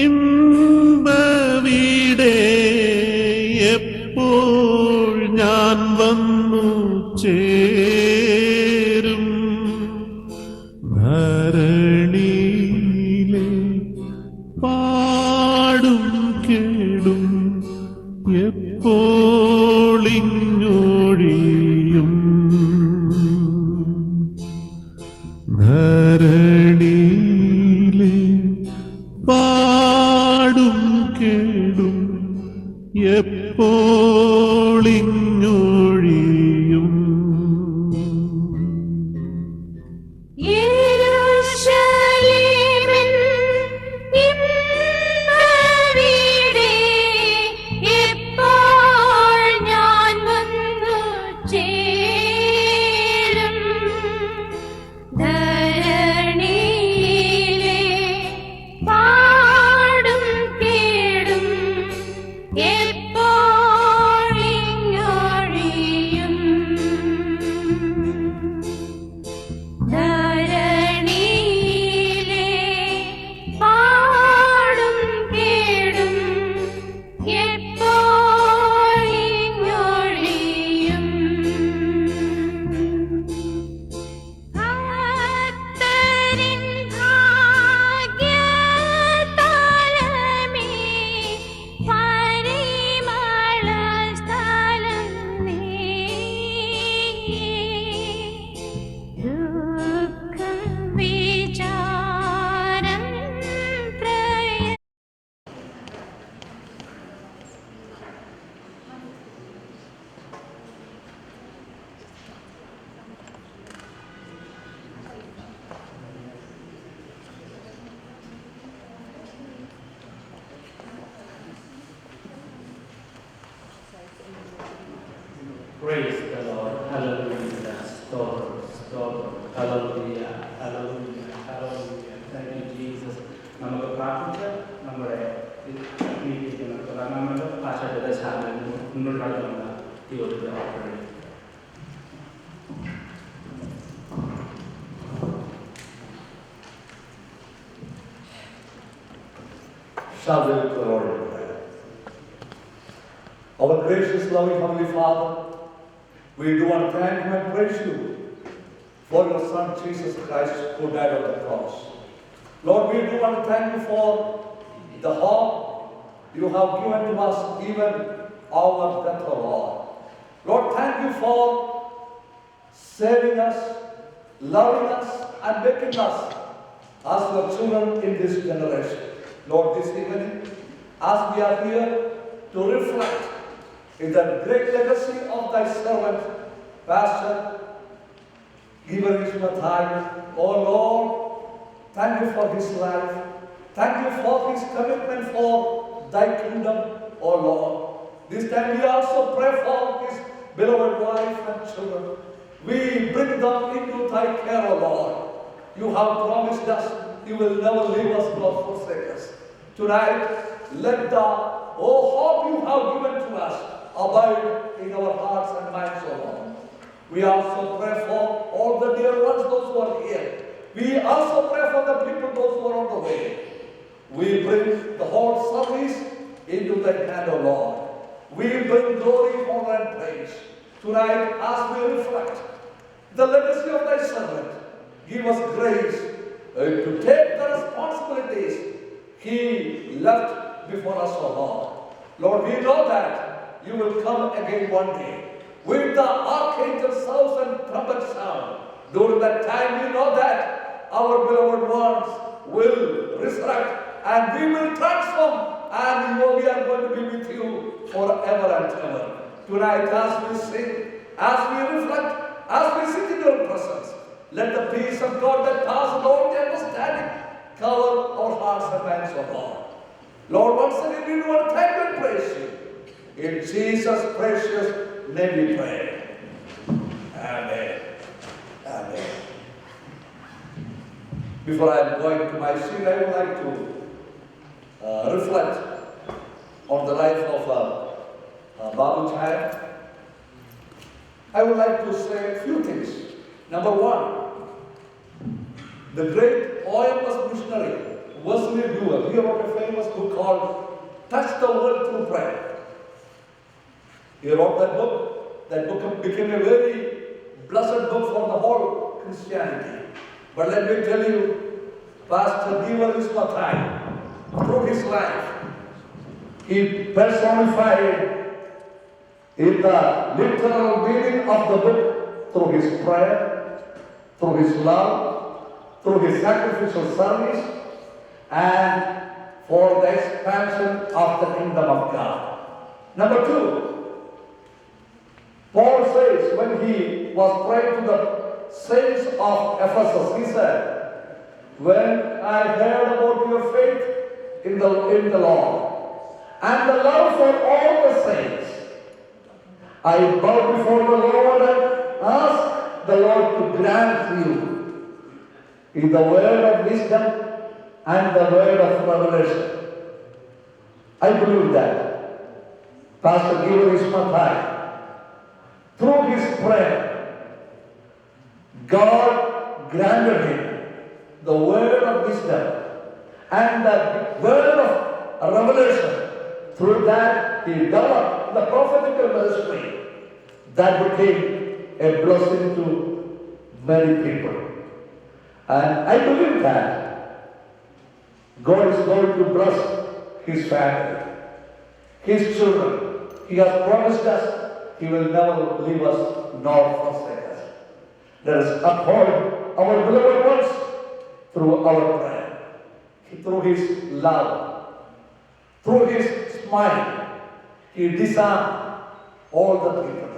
ഇമ്പവിടെ എപ്പോൾ ഞാൻ വന്നു ചേരും. ധരണിയിലെ പാടും കേടും എപ്പോളിഞ്ഞൊഴിയും. ധരണിയിലെ പാടും കേടും എപ്പോളിഞ്ഞൊഴിയും. Praise the Lord. Hallelujah. Stotram, stotram. Hallelujah. Hallelujah. Hallelujah. Thank you, Jesus. നമുക്ക് പ്രാർത്ഥിച്ച് നമ്മുടെ മീറ്റിംഗ് നമ്മുടെ ഭാഷയുടെ ശാലയിൽ മുന്നോട്ടുള്ള ദൈവത്തെ ഓർമ്മ. Shall we look to the Lord in prayer? Our gracious, loving Heavenly Father, we do want to thank you and praise you for your Son Jesus Christ who died on the cross. Lord, we do want to thank you for the hope you have given to us even our death, O Lord. Lord, thank you for saving us, loving us, and making us as your children in this generation. Lord, this evening, as we are here to reflect in the great legacy of thy servant, Pastor Givarish Mathai, oh Lord, thank you for his life. Thank you for his commitment for thy kingdom, oh Lord. This time we also pray for his beloved wife and children. We bring them into thy care, O Lord. You have promised us you will never leave us nor forsake us. Tonight, let the hope you have given to us abide in our hearts and minds, O Lord. We also pray for all the dear ones, those who are here. We also pray for the people, those who are on the way. We bring the whole service into thy hand, O Lord. We bring glory, honor, and praise. Tonight, as we reflect the legacy of thy servant, give us grace to take the responsibilities he left before us, O Lord. Lord, we know that you will come again one day with the archangel sounds and trumpet sound. During that time, we know that our beloved ones will resurrect and we will transform, and we are going to be with you forever and ever. Tonight, as we sing, as we reflect, as we sit in your presence, let the peace of God that passes all the understanding cover our hearts and minds, O Lord. Lord, once again we want to thank you and praise you. In Jesus' precious name we pray. Amen. Amen. Before I am going to my seat, I would like to reflect on the life of Babu Chand. I would like to say a few things. Number one, the great OMS missionary was Wesley Duell, he wrote a famous book called Touch the World Through Prayer. He wrote that book. That book became a very blessed book for the whole Christianity. But let me tell you, Pastor Devaris Mathai, through his life, he personified in the literal meaning of the book through his prayer, through his love, through his sacrificial service, and for the expansion of the kingdom of God. Number two, Paul says when he was praying to the saints of Ephesus, he said, when I heard about your faith in the Lord and the love for all the saints, I bow before the Lord and ask the Lord to grant you in the word of wisdom and the word of revelation. I believe that Pastor Devaris Mathai, through his prayer, God granted him the word of wisdom and the word of revelation. Through that, he developed the prophetical ministry that became a blessing to many people. And I believe that God is going to bless his family, his children. He has promised us he will never leave us nor forsake us. Let us uphold our beloved ones through our prayer, through his love, through his smile. He disarmed all the people.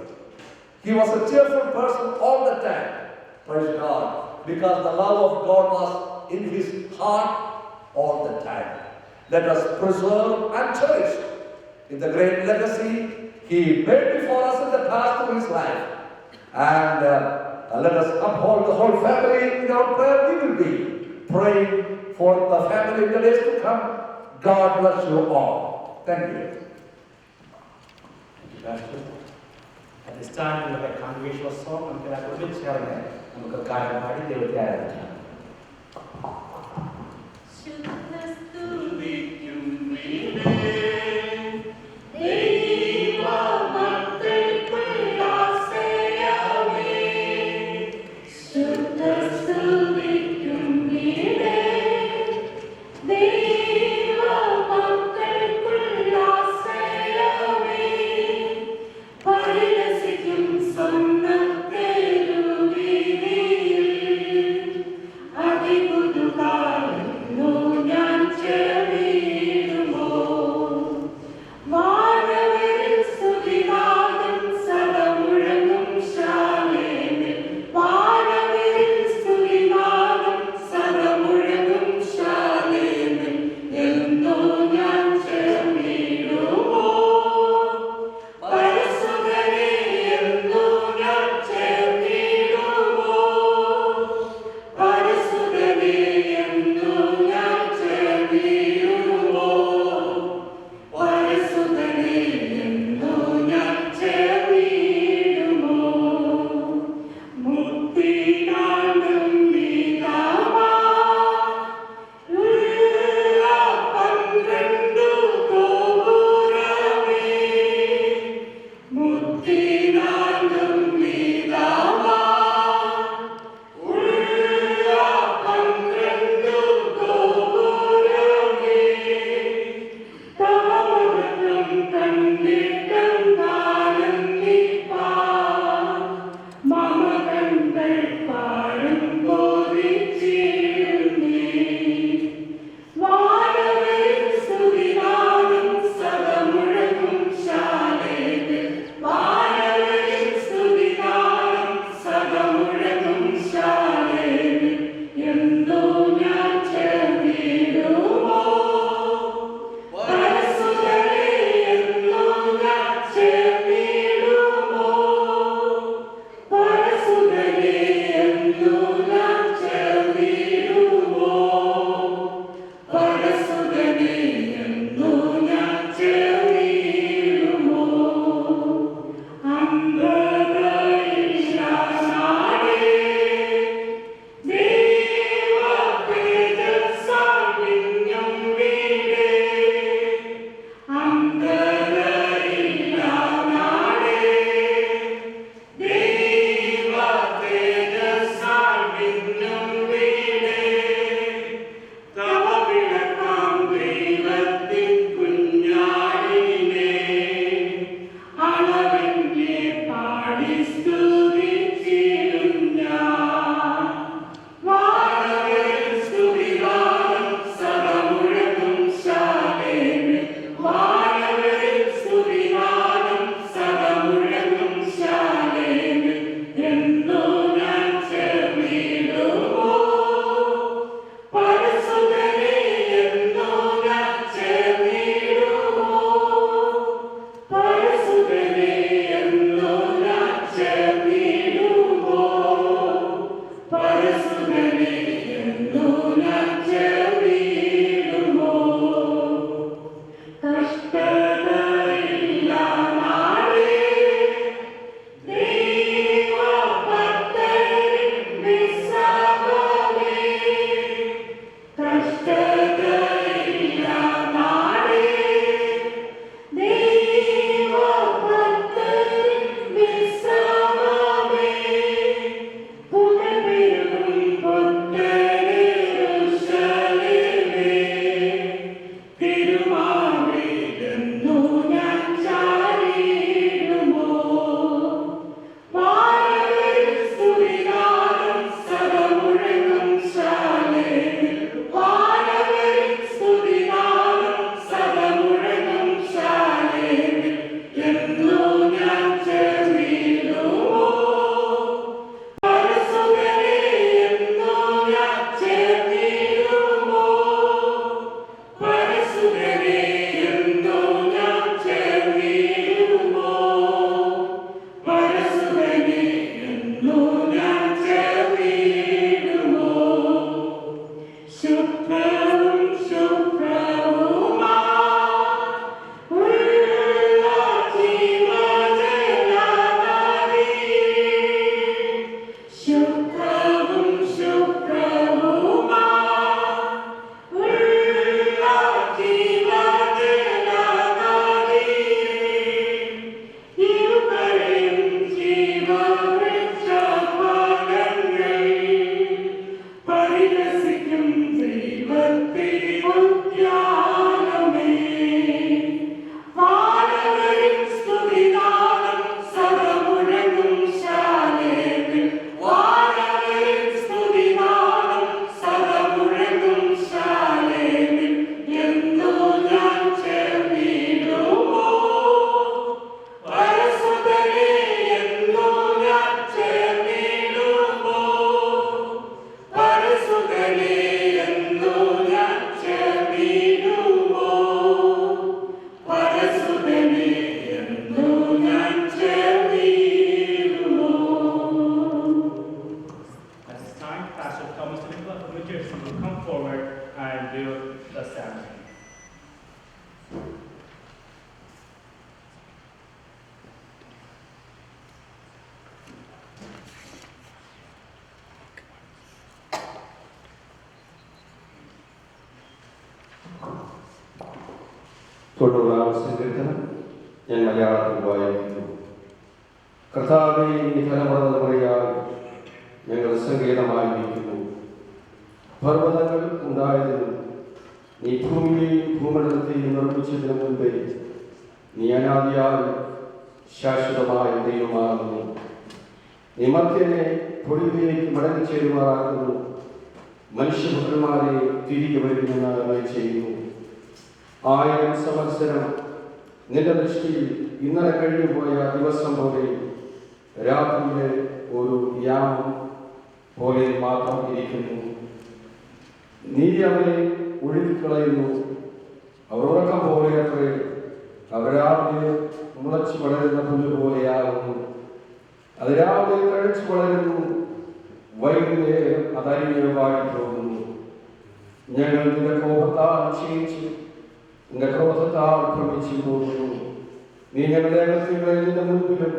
He was a cheerful person all the time. Praise God. Because the love of God was in his heart all the time. Let us preserve and cherish in the great legacy he made before us in the past of his life. And let us uphold the whole family in our prayer. We will be praying for the family in the days to come. God bless you all. Thank you. Thank you, Pastor. At this time, we have a congregational song. നമുക്ക് ഒരുമിച്ച് ചേർന്ന് നമുക്ക് ഗാനം പാടി ദൈവത്തെ ആരാധിക്കാം. തുടർന്ന സങ്കീർത്തനം ഞാൻ മലയാളത്തിൽ വായിക്കുന്നു. കർത്താവേ, ഈ ഫലപ്രദത പറയാൻ ഞങ്ങൾ സംഗീതമായിരിക്കുന്നു. പർവ്വതങ്ങൾ ഉണ്ടായതിനും നീ ഭൂമിയെയും ഭൂമണ്ഡലത്തെയും നിർമ്മിച്ചതിനു മുൻപേ നീ അനാദിയായ ശാശ്വതമായ ദൈവമാകുന്നു. നീ മർത്യനെ പൊടിയിലേക്ക് മടങ്ങിച്ചേരുമാറാക്കുന്നു. മനുഷ്യപുത്രന്മാരെ തിരികെ വരുമെന്ന് ചെയ്യുന്നു. 1000 സംവത്സരം നിന്റെ ദൃഷ്ടിയിൽ ഇന്നലെ കഴിഞ്ഞുപോയ ദിവസം പോലെ രാത്രിയിലെ ഒരു യാമം പോലെ മാത്രം ഇരിക്കുന്നു. നീ അവരെ ഒഴുകിക്കളയുന്നു. അവർ ഉറക്കം പോലെ അത്രേ. അവർ രാവിലെ മുളച്ചു വളരുന്ന പുല്ല് പോലെയാകുന്നു. അത് രാവിലെ കഴിച്ചു വളരുന്നു, വൈകുന്നേരം അതരിഞ്ഞുമായി പോകുന്നു. ഞങ്ങൾ നിന്റെ കോപത്താൽ ക്ഷയിച്ചു, നിന്റെ ക്രോധത്താൽ ഭ്രമിച്ചു പോകുന്നു. നീ ഞങ്ങളുടെ അകത്തുകളെ നിന്റെ മുൻപിലും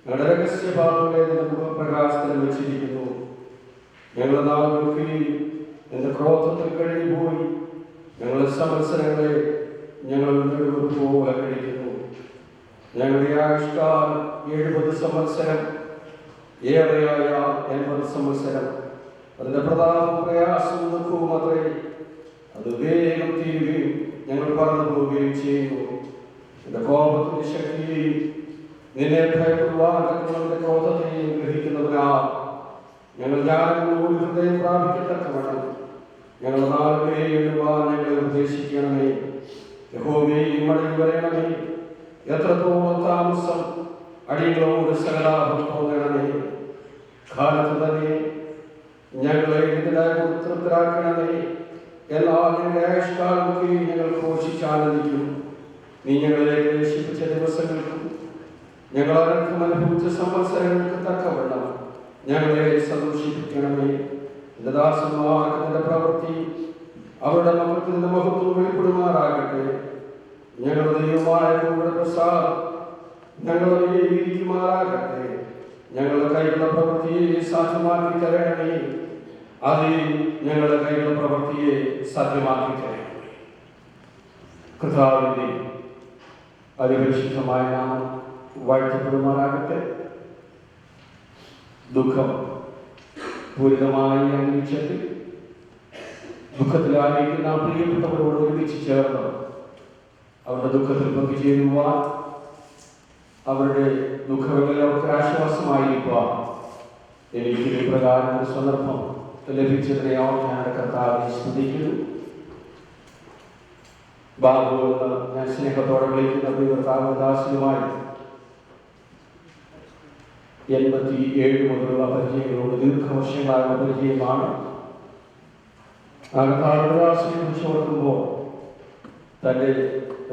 ഞങ്ങളുടെ രഹസ്യഭാഗങ്ങളെ നിന്റെ മുഖപ്രകാശത്തിൽ വെച്ചിരിക്കുന്നു. ഞങ്ങളുടെ നാളുകൾക്കുകയും നിന്റെ ക്രോധത്തിൽ കഴിഞ്ഞുപോയി ഞങ്ങളുടെ സംവത്സരങ്ങളെ ഞങ്ങൾ പോലെ കഴിക്കുന്നു. ഞങ്ങളുടെ ആയുഷ്കാലം 70 സംവത്സരം, ഏറെയായ 80 സംവത്സരം. അതിന്റെ പ്രതാപവും പ്രയാസവും ദുഃഖവും അത്രേ. അത് വേഗം തീരുകയും ഞങ്ങൾ പറന്നു പോവുകയും ചെയ്യുന്നു. എന്റെ കോപത്തിന്റെ ശക്തിയെയും നിന്നെ ഭയപ്പെടുവാൻ ഞങ്ങളുടെ ക്രോധത്തെയും ഗ്രഹിക്കുന്നവരാ ഞങ്ങൾ ജ്ഞാനങ്ങളോട് ഹൃദയം പ്രാപിക്കത്തക്കവണ്ണം ഞങ്ങളുടെ നാളുകളെ എഴുതുവാൻ ഞങ്ങളെ ഉപദേശിക്കണമേ. യഹോവയെ മടങ്ങി വരണമേ. എത്രത്തോളം താമസം അടികളോട് സകലാപം തോന്നണമേ. കാലത്ത് തന്നെ ഞങ്ങളെ ഇതിനായി തൃപ്തരാക്കണമേ. എന്നാൽ ഞങ്ങളുടെ ആയുഷ്കാലമൊക്കെ ഞങ്ങൾ ഘോഷിച്ചാനന്ദിക്കും. നീ ഞങ്ങളെ ക്ലേശിപ്പിച്ച ദിവസങ്ങൾക്കും ഞങ്ങൾ അനർത്ഥം അനുഭവിച്ച സംവത്സരങ്ങൾക്ക് തക്കവണ്ണം ഞങ്ങളെ സന്തോഷിപ്പിക്കണമേ. എന്റെ ദാസന്മാർക്ക് നിന്റെ പ്രവൃത്തി അവരുടെ മക്കൾക്ക് നിന്റെ മഹത്വം വെളിപ്പെടുമാറാകട്ടെ. ഞങ്ങളുടെ ദൈവമായ പ്രസാദം ഞങ്ങളെ ഇരിക്കുമാറാകട്ടെ. ഞങ്ങളുടെ കൈകളുടെ പ്രവൃത്തിയെ സാധ്യമാക്കി തരണമേ. അതിൽ ഞങ്ങളുടെ കൈകളുടെ പ്രവൃത്തിയെ സാധ്യമാക്കി തരണമേ. കർത്താവിന്റെ അതിപരിശുദ്ധമായ നാമം വാഴ്ത്തപ്പെടുമാറാകട്ടെ. ദുഃഖം പൂരിതമായ അന്തരീക്ഷത്തിൽ ദുഃഖത്തിലായിരിക്കുന്ന പ്രിയപ്പെട്ടവരോട് ഒരുമിച്ച് ചേർന്ന് അവരുടെ ദുഃഖത്തിൽ പങ്കുചേരുവാൻ, അവരുടെ ദുഃഖങ്ങളിൽ അവർക്ക് ആശ്വാസമായിരിക്കുവാൻ എനിക്ക് ഇപ്രകാരം ഒരു സന്ദർഭം ലഭിച്ചതിനെയോ ഞാൻ കർത്താവിനെ സ്തുതിക്കുന്നു. ബാബു എന്ന് ഞാൻ സ്നേഹത്തോടെ വിളിക്കുന്ന കർത്താവദാസിനുമായി 87 മുതലുള്ള പരിചയങ്ങളോട് ദീർഘവർഷങ്ങളായുള്ള പരിചയമാണ്. ആ കർത്താവദാസിനെ കുറിച്ച് ഓർക്കുമ്പോൾ തൻ്റെ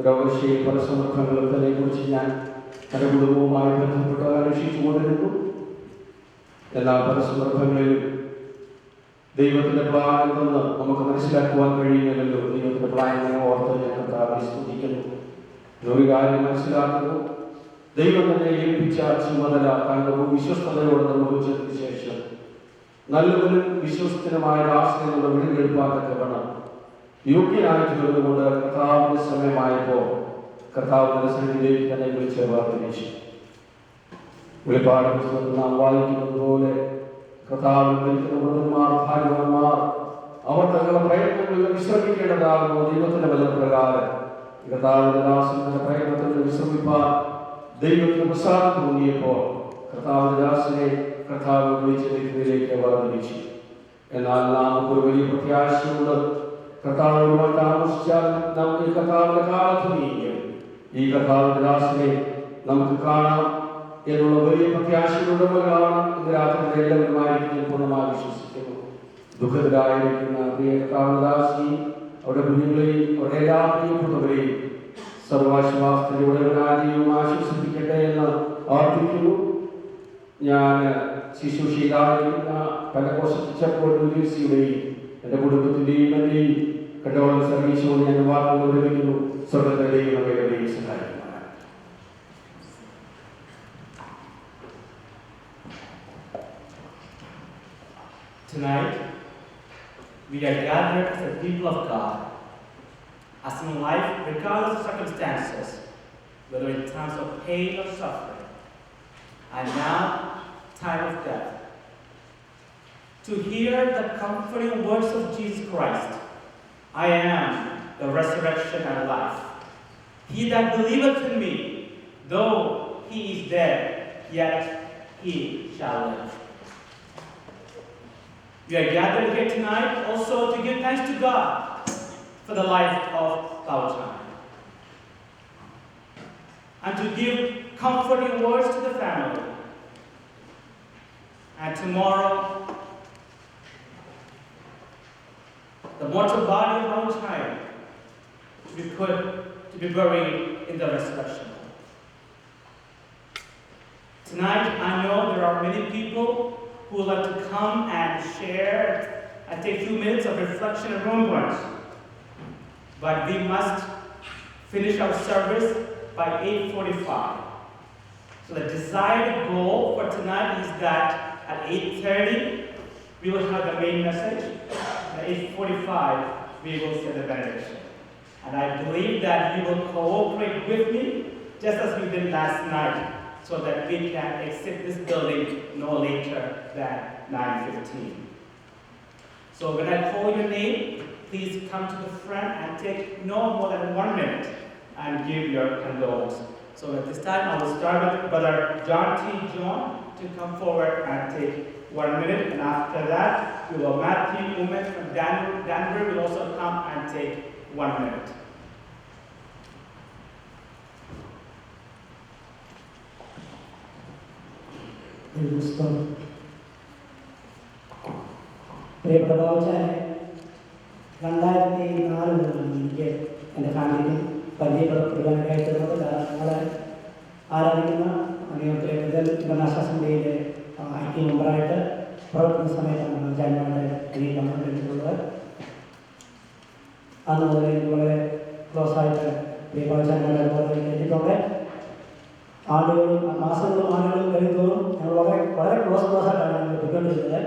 രോഗശീല പല സന്ദർഭങ്ങളും തന്നെ കുറിച്ച് ഞാൻ തൻ്റെ കുടുംബവുമായി ബന്ധപ്പെട്ട് അന്വേഷിച്ചുകൊണ്ടിരുന്നു. എന്നാൽ പല സന്ദർഭങ്ങളിലും ദൈവത്തിൻ്റെ പ്ലാനിൽ നിന്ന് നമുക്ക് മനസ്സിലാക്കുവാൻ കഴിയുന്നില്ലല്ലോ. ദൈവത്തിൻ്റെ പ്ലാനിനെ ഓർത്ത് ഞാൻ കർത്താവിനെ സ്തുതിക്കുന്നു. ഒരു കാര്യം മനസ്സിലാക്കുന്നു, ദൈവം തന്നെ ഏൽപ്പിച്ച ചുമതല തങ്ങളുടെ വിശ്വസ്തയോടെ നിർവഹിച്ചതിന് ശേഷം നല്ലവരും വിശ്വസ്തനുമായ ദാസനെന്നുള്ള വീണ്ടെടുപ്പാക്കപ്പെടണം യോഗ്യനായി തീർന്നുകൊണ്ട് കർത്താവിന്റെ സമയമായപ്പോൾ കർത്താവിന്റെ സന്നിധിയിലേക്ക് തന്നെ വിളിച്ച് പ്രാർത്ഥിച്ചു. വെളിപ്പാട് പുസ്തകത്തിൽ നാം വായിക്കുന്നത് പോലെ കർത്താവിൽ മരിക്കുന്ന വൃദ്ധന്മാർ, ഭാഗ്യവാന്മാർ അവർ തങ്ങളുടെ പ്രയത്നങ്ങളിൽ വിശ്രമിക്കേണ്ടതാകുന്നു. ദൈവത്തിന്റെ ബലപ്രകാരം കർത്താവിന്റെ ദാസന്റെ പ്രയത്നത്തിൽ വിശ്രമിപ്പാൻ ദൈവത്തിന് പ്രസാദം തോന്നിയപ്പോൾ കർത്താവിന്റെ ദാസനെ കർത്താവ് വിളിച്ച് വ്യക്തിയിലേക്ക് വർദ്ധിച്ചു. എന്നാൽ നാം ഒരു വലിയ പ്രത്യാശയുണ്ട്. കർത്താവിനോട് താമസിച്ചാൽ നമുക്ക് കർത്താവിന്റെ കാലത്ത് നീങ്ങും. ഈ കർത്താവിന്റെ ദാസനെ നമുക്ക് കാണാം എന്നുള്ള വലിയ പ്രത്യാശയുള്ളവരാണ് ഇന്ന് രാത്രി എല്ലാവരുമായിരിക്കും പൂർണ്ണമായി വിശ്വസിക്കുന്നു. ദുഃഖത്തിലായിരിക്കുന്ന പ്രിയ കർത്താവിന്റെ ദാസി അവരുടെ കുഞ്ഞുങ്ങളെയും അവരുടെ എല്ലാ പ്രിയപ്പെട്ടവരെയും സർവാശ്വാസത്തിന്റെ ഉടനാദിയും ആശ്വസിപ്പിക്കട്ടെ എന്ന് ആവർത്തിക്കുന്നു. ഞാൻ ശുശ്രൂഷയിലായിരിക്കുന്ന പെന്തക്കോസ്ത് ചർച്ചുകളുടെയും എൻ്റെ കുടുംബത്തിൻ്റെയും എൻ്റെയും കണ്ടോളൻസ് അറിയിച്ചുകൊണ്ട് ഞാൻ വാക്കുകൾ ലഭിക്കുന്നു. സ്വർഗത്തിലെയും അവരുടെയും സഹായിക്കുന്നു. Tonight, we are gathered as the people of God, as in life, regardless of circumstances, whether in times of pain or suffering, and now, time of death, to hear the comforting words of Jesus Christ, I am the resurrection and life. He that believeth in me, though he is dead, yet he shall live. We are gathered here tonight also to give thanks to God for the life of Bautan, and to give comforting words to the family. And tomorrow, the mortal body of Bautan to be buried in the resurrection. Tonight, I know there are many people who would like to come and share and take a few minutes of reflection and remembrance. But we must finish our service by 8:45. So the desired goal for tonight is that at 8:30 we will have the main message. At 8:45 we will say the benediction. And I believe that you will cooperate with me just as we did last night, so that we can exit this building no later than 9:15. So when I call your name, please come to the front and take no more than 1 minute and give your condolence. So at this time, I will start with Brother John T. John to come forward and take 1 minute, and after that, we will Matthew Umet from Denver will also come and take 1 minute. പ്രിയപ്പെട്ട ബാബുച്ചാനെ 2004 മുതലാണ് എനിക്ക് എൻ്റെ ഫാമിലിക്ക് പരിചയപ്പെടുവാനായി തീർന്നത്. ഞങ്ങളെ ആരാധിക്കുന്ന നിയമത്തിലെ മുതൽ ഇന്റർനാഷണൽ അസംബ്ലിയിലെ IT മെമ്പറായിട്ട് പ്രവർത്തിക്കുന്ന സമയത്താണ് ബാബുച്ചാനുമായിട്ട് എനിക്ക് കണ്ടിട്ടുള്ളത്. അന്ന് മുതൽ എനിക്ക് വളരെ ക്ലോസ് ആയിട്ട് പ്രിയ ബാബുച്ചാനുമായിട്ട് അതുപോലെ എത്തിയിട്ടുണ്ട്. ആളുകളും മാസങ്ങളും ആളുകളും കഴിയുന്നതും ഞങ്ങൾ വളരെ ക്ലോസ് ആയിട്ടാണ് ഞങ്ങൾ പോയിക്കൊണ്ടിരുന്നത്.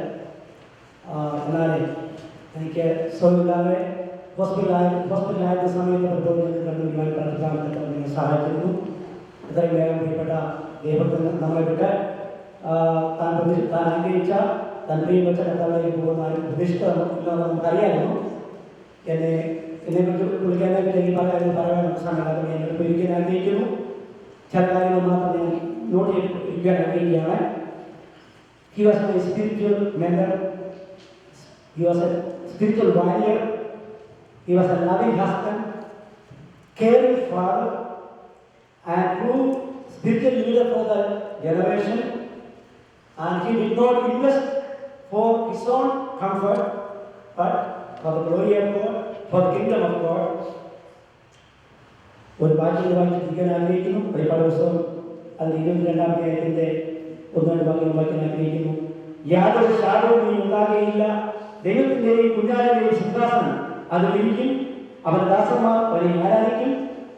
എന്നാൽ എനിക്ക് സുഖമില്ലാതെ ഹോസ്പിറ്റലായിരുന്ന സമയത്ത് പലപ്പോഴും കണ്ടുപിടിക്കാൻ പ്രവർത്തിക്കാമെന്നൊക്കെ നിങ്ങൾ സഹായിച്ചിരുന്നു. ഇത്രയും വേഗം പ്രിയപ്പെട്ട ദൈവത്തിന് നമ്മളെ വിട്ട് താൻ ആഗ്രഹിച്ച താൻ പ്രിയപ്പെട്ട നേതാവിലേക്ക് പോകുന്ന പ്രതീക്ഷിതമെന്ന് നമുക്കറിയായിരുന്നു. എന്നെക്കുറിച്ച് വിളിക്കാനായിട്ട് എനിക്ക് പറയാൻ സമയത്ത് ഞാൻ ഒരിക്കലും ആഗ്രഹിക്കുന്നു. ചില കാര്യങ്ങൾ മാത്രം ഞാൻ നോട്ട് ചെയ്തിരിക്കാൻ ആഗ്രഹിക്കുകയാണ്. He was my spiritual mentor. He was a spiritual warrior. He was a loving husband, caring father, and true spiritual leader for the generation. And he did not invest for his own comfort, but for the glory of God, for the kingdom of God. ഒരു വാക്യം വായിച്ചിരിക്കാൻ ആഗ്രഹിക്കുന്നു. വെളിപ്പാട് പുസ്തകം അതിൽ 22-ാം അധ്യായത്തിൻ്റെ 1-2 വാക്യം വായിക്കാൻ ആഗ്രഹിക്കുന്നു. യാതൊരു ശാപവും നീ ഉണ്ടാകുകയില്ല. ദൈവത്തിൻ്റെയും കുഞ്ഞാടിൻ്റെയും സിംഹാസനം അതിലിരിക്കും. അവരുടെ ദാസന്മാർ അവരെ ആരാധിക്കും.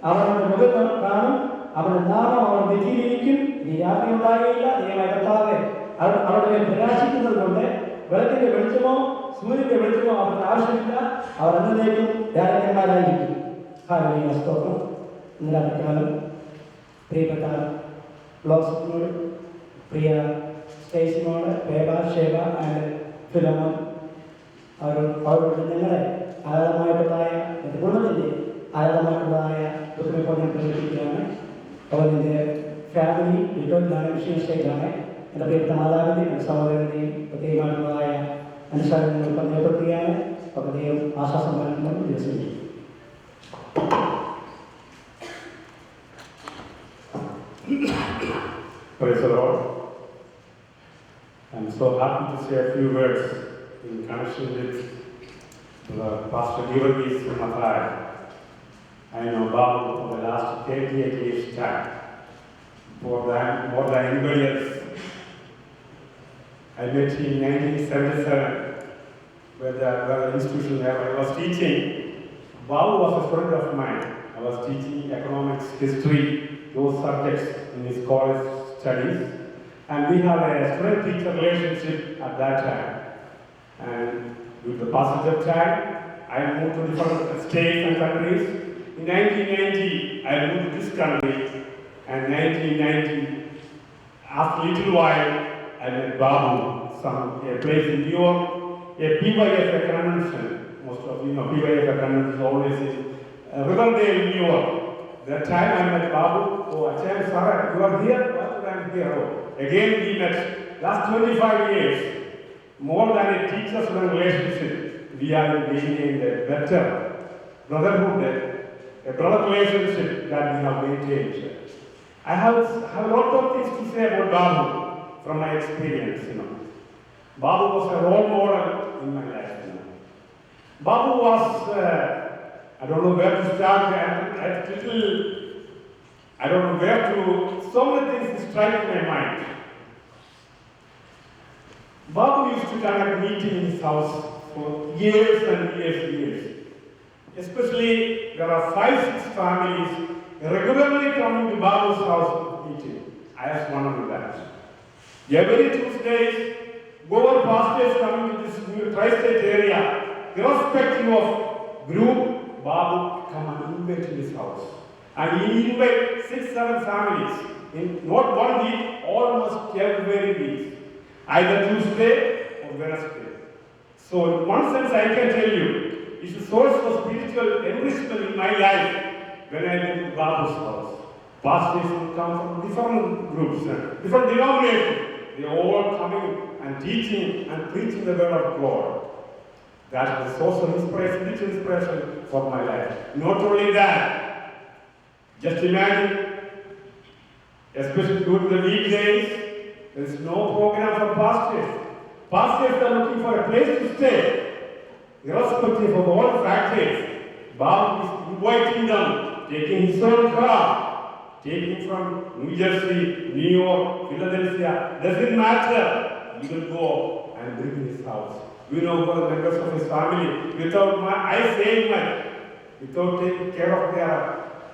അവരുടെ മുഖം കാണും. അവരുടെ നാമം അവർ നെറ്റിയിലിരിക്കും. നീ രാത്രി ഉണ്ടാകുകയില്ല. ദൈവമായ കർത്താവേ അവരുടെ മേൽ പ്രകാശിക്കുന്നത് കൊണ്ട് വെള്ളത്തിൻ്റെ വെളിച്ചമോ സൂര്യൻ്റെ വെളിച്ചമോ അവർക്ക് ആവശ്യമില്ല. അവർ എന്നേക്കും രാജാക്കന്മാരായിരിക്കും. ഹാലേലൂയ, സ്തോത്രം. ഇന്നലെ കാലം പ്രിയപ്പെട്ട ബ്ലോഗ്സിനോട്, പ്രിയ സ്റ്റേസിനോട്, ബേബ, ഷേബ ആൻഡ് ഫിലമോൻ അവരോട് ഞങ്ങളെ ആഴമായിട്ടുള്ളതായ എൻ്റെ കുടുംബത്തിൻ്റെ ആഴമായിട്ടുള്ളതായ ദുഃഖമിപ്പോൾ ഞാൻ പ്രകടിപ്പിക്കുകയാണ്. അവൻ്റെ ഫാമിലി ലിറ്റോയിലാണ്, മിഷൻ സ്റ്റേറ്റിലാണ്. എൻ്റെ പ്രിയപ്പെട്ട മാതാവിൻ്റെയും എൻ്റെ സഹോദരൻ്റെയും പ്രത്യേകമായിട്ടുള്ളതായ അനുഷ്ഠാനങ്ങൾ പരിചയപ്പെടുത്തുകയാണ്. അപ്പോൾ ദൈവം ആശ്വാസം നൽകുന്നത് വികസിക്കും. Praise the Lord. I'm so happy to say a few words in connection with Pastor Givargis Mathai. I know Babu for the last 38 years time. More than anybody else. I met him in 1977 where the institution where I was teaching. Babu was a friend of mine. I was teaching economics, history, those subjects in his college studies, and we have a student-teacher relationship at that time. And with the passage of time, I moved to different states and countries. In 1990, I moved to this country, and 1990, after a little while, I met Babu, a place in New York, a PYF convention. Most of you know PYF convention is always in Riverdale, New York. That time I met Babu. Oh, Acharya Sarah, you are here? What did I am here? Oh. Again we met. Last 25 years, more than a teacher-student relationship, we are maintaining a better brotherhood, a brother relationship that we have maintained. I have a lot of things to say about Babu from my experience. Babu was a role model in my life. Babu was. I don't know where to start. I don't know where to. So many things strike my mind. Babu used to conduct meetings in his house for years and years. Especially, there are 5-6 families regularly coming to Babu's house meeting. I was one of that. Every Tuesdays, our pastors coming to this tri-state area, irrespective of group, Babu come and invite in his house. And he invite 6-7 families in not one week, almost every week. Either Tuesday or Wednesday. So in one sense I can tell you, is a source of spiritual enrichment in my life when I go to Babu's house. Pastors will come from different groups, different denominations. They are all coming and teaching and preaching the word of God. That is a source of inspiration, rich inspiration for my life. Not only that, just imagine, especially during the weekdays, there is no program for pastors. Pastors are looking for a place to stay, irrespective of all factors. Bob is inviting them, taking his own car, taking from New Jersey, New York, Philadelphia, doesn't matter. He will go and bring his house. We know for the members of his family, without I saying much, without taking care of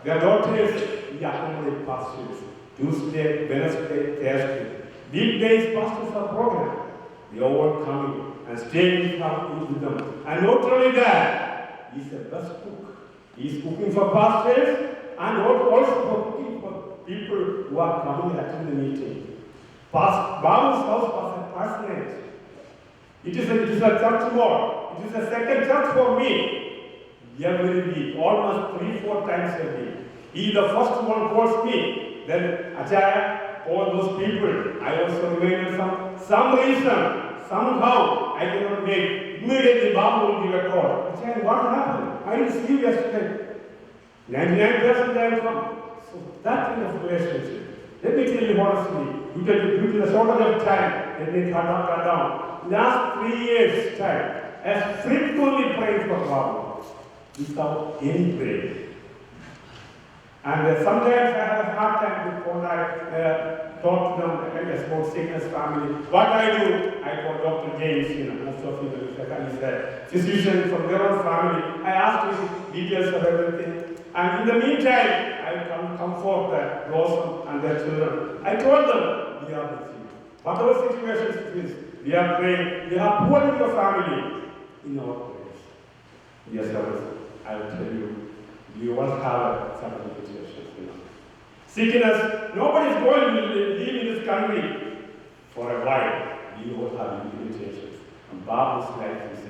their daughters, he accommodates pastors. Tuesday, Wednesday, Thursday. Weekdays, pastors are programmed. They are all coming and staying with them. And not only that, he's the best cook. He's cooking for pastors and also for cooking for people who are coming and attend the meeting. Babu's house was a parsonage. It is a church board. It is a second church for me. Every week, almost 3-4 times a week. He the first one calls me. Then Acharya, all those people, I also remain on some reason, somehow I cannot make. Immediately Babu will give a call. Acharya, what happened? I didn't see you yesterday. 99% I will come. So that kind of relationship. Let me tell you honestly, due to the shortage of time, let me cut down. Last 3 years' time, I have frequently prayed for Babu without any break. And sometimes I have a hard time when I talk to them about sickness family. What I do, I call Dr. James, most of you know, he's a physician from their own family. I ask him details of everything. And in the meantime, I can comfort those and their children. I told them, we are with you. Whatever situations it is, we are praying. We are pouring your family in our prayers. Dear servants, I will tell you, we all have some limitations. Sickness, nobody is going to live in this country for a while. We all have limitations. And Babu's life is,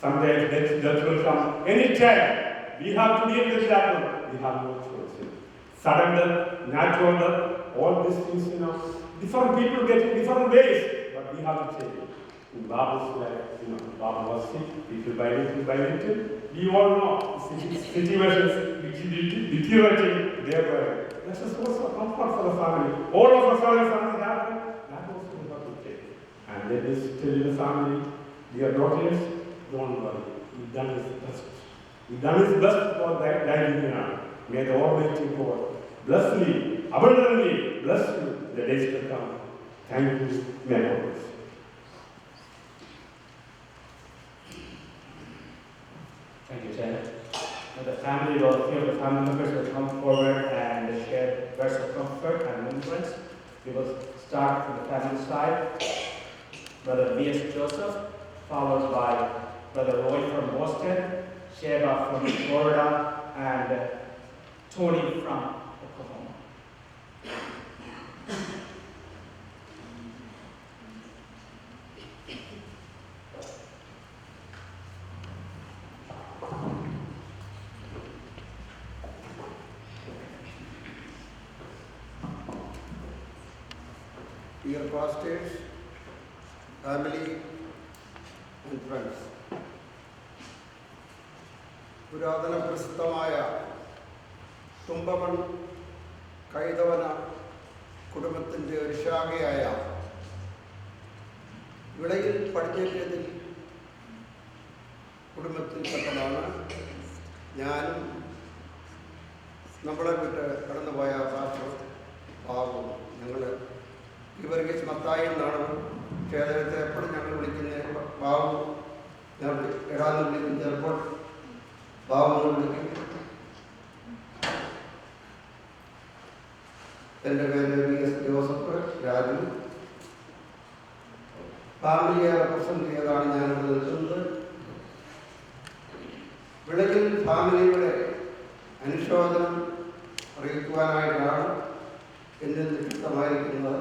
sometimes death will come anytime. We have to deal with that one. We have no choice. Sudden death, natural death, all these things, different people get in different ways, but we have to take it. In Babu's life, Babu was sick, little by little. We all know situations deteriorating thereby. That's a source of comfort for the family. All of us are in family happen, that also we have to take. And let us tell the family, dear daughters, don't worry. We've done his best. We've done his best for guiding you. May the Almighty God bless me, abundantly bless you the days to come. Thank you, my daughters. Thank you, Janet. The family will, a few of the family members will come forward and share words of comfort and remembrance. We will start from the family side. Brother V.S. Joseph, followed by Brother Roy from Boston, Sheba from Florida, and Tony from Oklahoma. Dear pastors, family, and friends. പുരാതന പ്രസിദ്ധമായ തുമ്പമൺ കൈതവന കുടുംബത്തിൻ്റെ ഒരു ശാഖയായ വിളയിൽ പടിഞ്ഞേറ്റതിൽ കുടുംബത്തിൽപ്പെട്ടതാണ് ഞാനും നമ്മളെ വിട്ട് കടന്നുപോയ pastor Babu. ഞങ്ങൾ വർഗീസ് മത്തായി എന്നാണ് ക്ഷേത്രത്തെ എപ്പോഴും ഞങ്ങൾ വിളിക്കുന്ന ബാബു. ഞങ്ങൾ ഇടാന്ന് വിളിക്കും, ചിലപ്പോൾ ബാബു എന്ന് വിളിക്കും. എൻ്റെ പേര് V.S. ജോസഫ് രാജു. ഫാമിലിയെ റെപ്രസെൻ്റ് ചെയ്താണ് ഞാനിവിടെ നിൽക്കുന്നത്. വിളയിൽ ഫാമിലിയുടെ അനുശോചനം അറിയിക്കുവാനായിട്ടാണ് എന്നിൽ നിക്ഷിപ്തമായിരിക്കുന്നത്.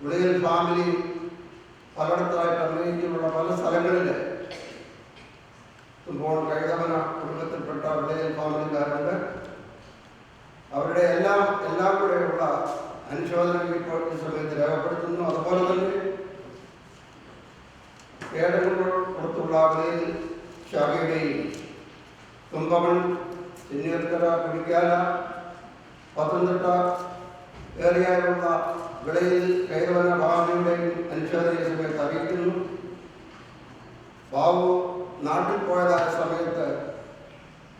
വിളയിൽ ഫാമിലി പലയിടത്തായിട്ട് അമേരിക്കയിലുള്ള പല സ്ഥലങ്ങളിൽ തുമ്പോൺ കൈതവന കുടുംബത്തിൽപ്പെട്ട വിളയിൽ ഫാമിലിക്കാരുണ്ട്. അവരുടെ എല്ലാം കൂടെയുള്ള അനുശോചനം ഇപ്പോൾ ഈ സമയത്ത് രേഖപ്പെടുത്തുന്നു. അതുപോലെ തന്നെ ഏടകുളത്തുള്ള വിളയിൽ ശാഖയുടെയും തുമ്പമൺ, ചെന്നിയൽക്കര, കുടിക്കാല, പത്തനംതിട്ട ഏറിയായുള്ള വിളയിൽ കൈതവന ഫാമിലിയുടെയും അനുശോചന ഈ സമയത്ത് അറിയിക്കുന്നു. ബാബു നാട്ടിൽ പോയതായ സമയത്ത്